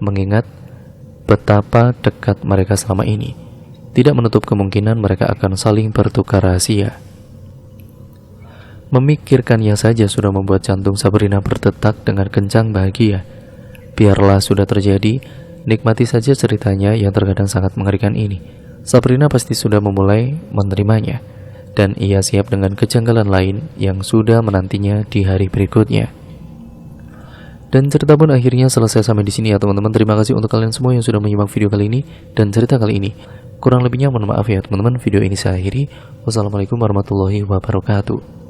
mengingat betapa dekat mereka selama ini. Tidak menutup kemungkinan mereka akan saling bertukar rahasia. Memikirkannya saja sudah membuat jantung Sabrina berdetak dengan kencang bahagia. Biarlah sudah terjadi, nikmati saja ceritanya yang terkadang sangat mengerikan ini. Sabrina pasti sudah memulai menerimanya, dan ia siap dengan kejanggalan lain yang sudah menantinya di hari berikutnya. Dan cerita pun akhirnya selesai sampai di sini ya teman-teman. Terima kasih untuk kalian semua yang sudah menyimak video kali ini dan cerita kali ini. Kurang lebihnya mohon maaf ya teman-teman. Video ini saya akhiri. Wassalamualaikum warahmatullahi wabarakatuh.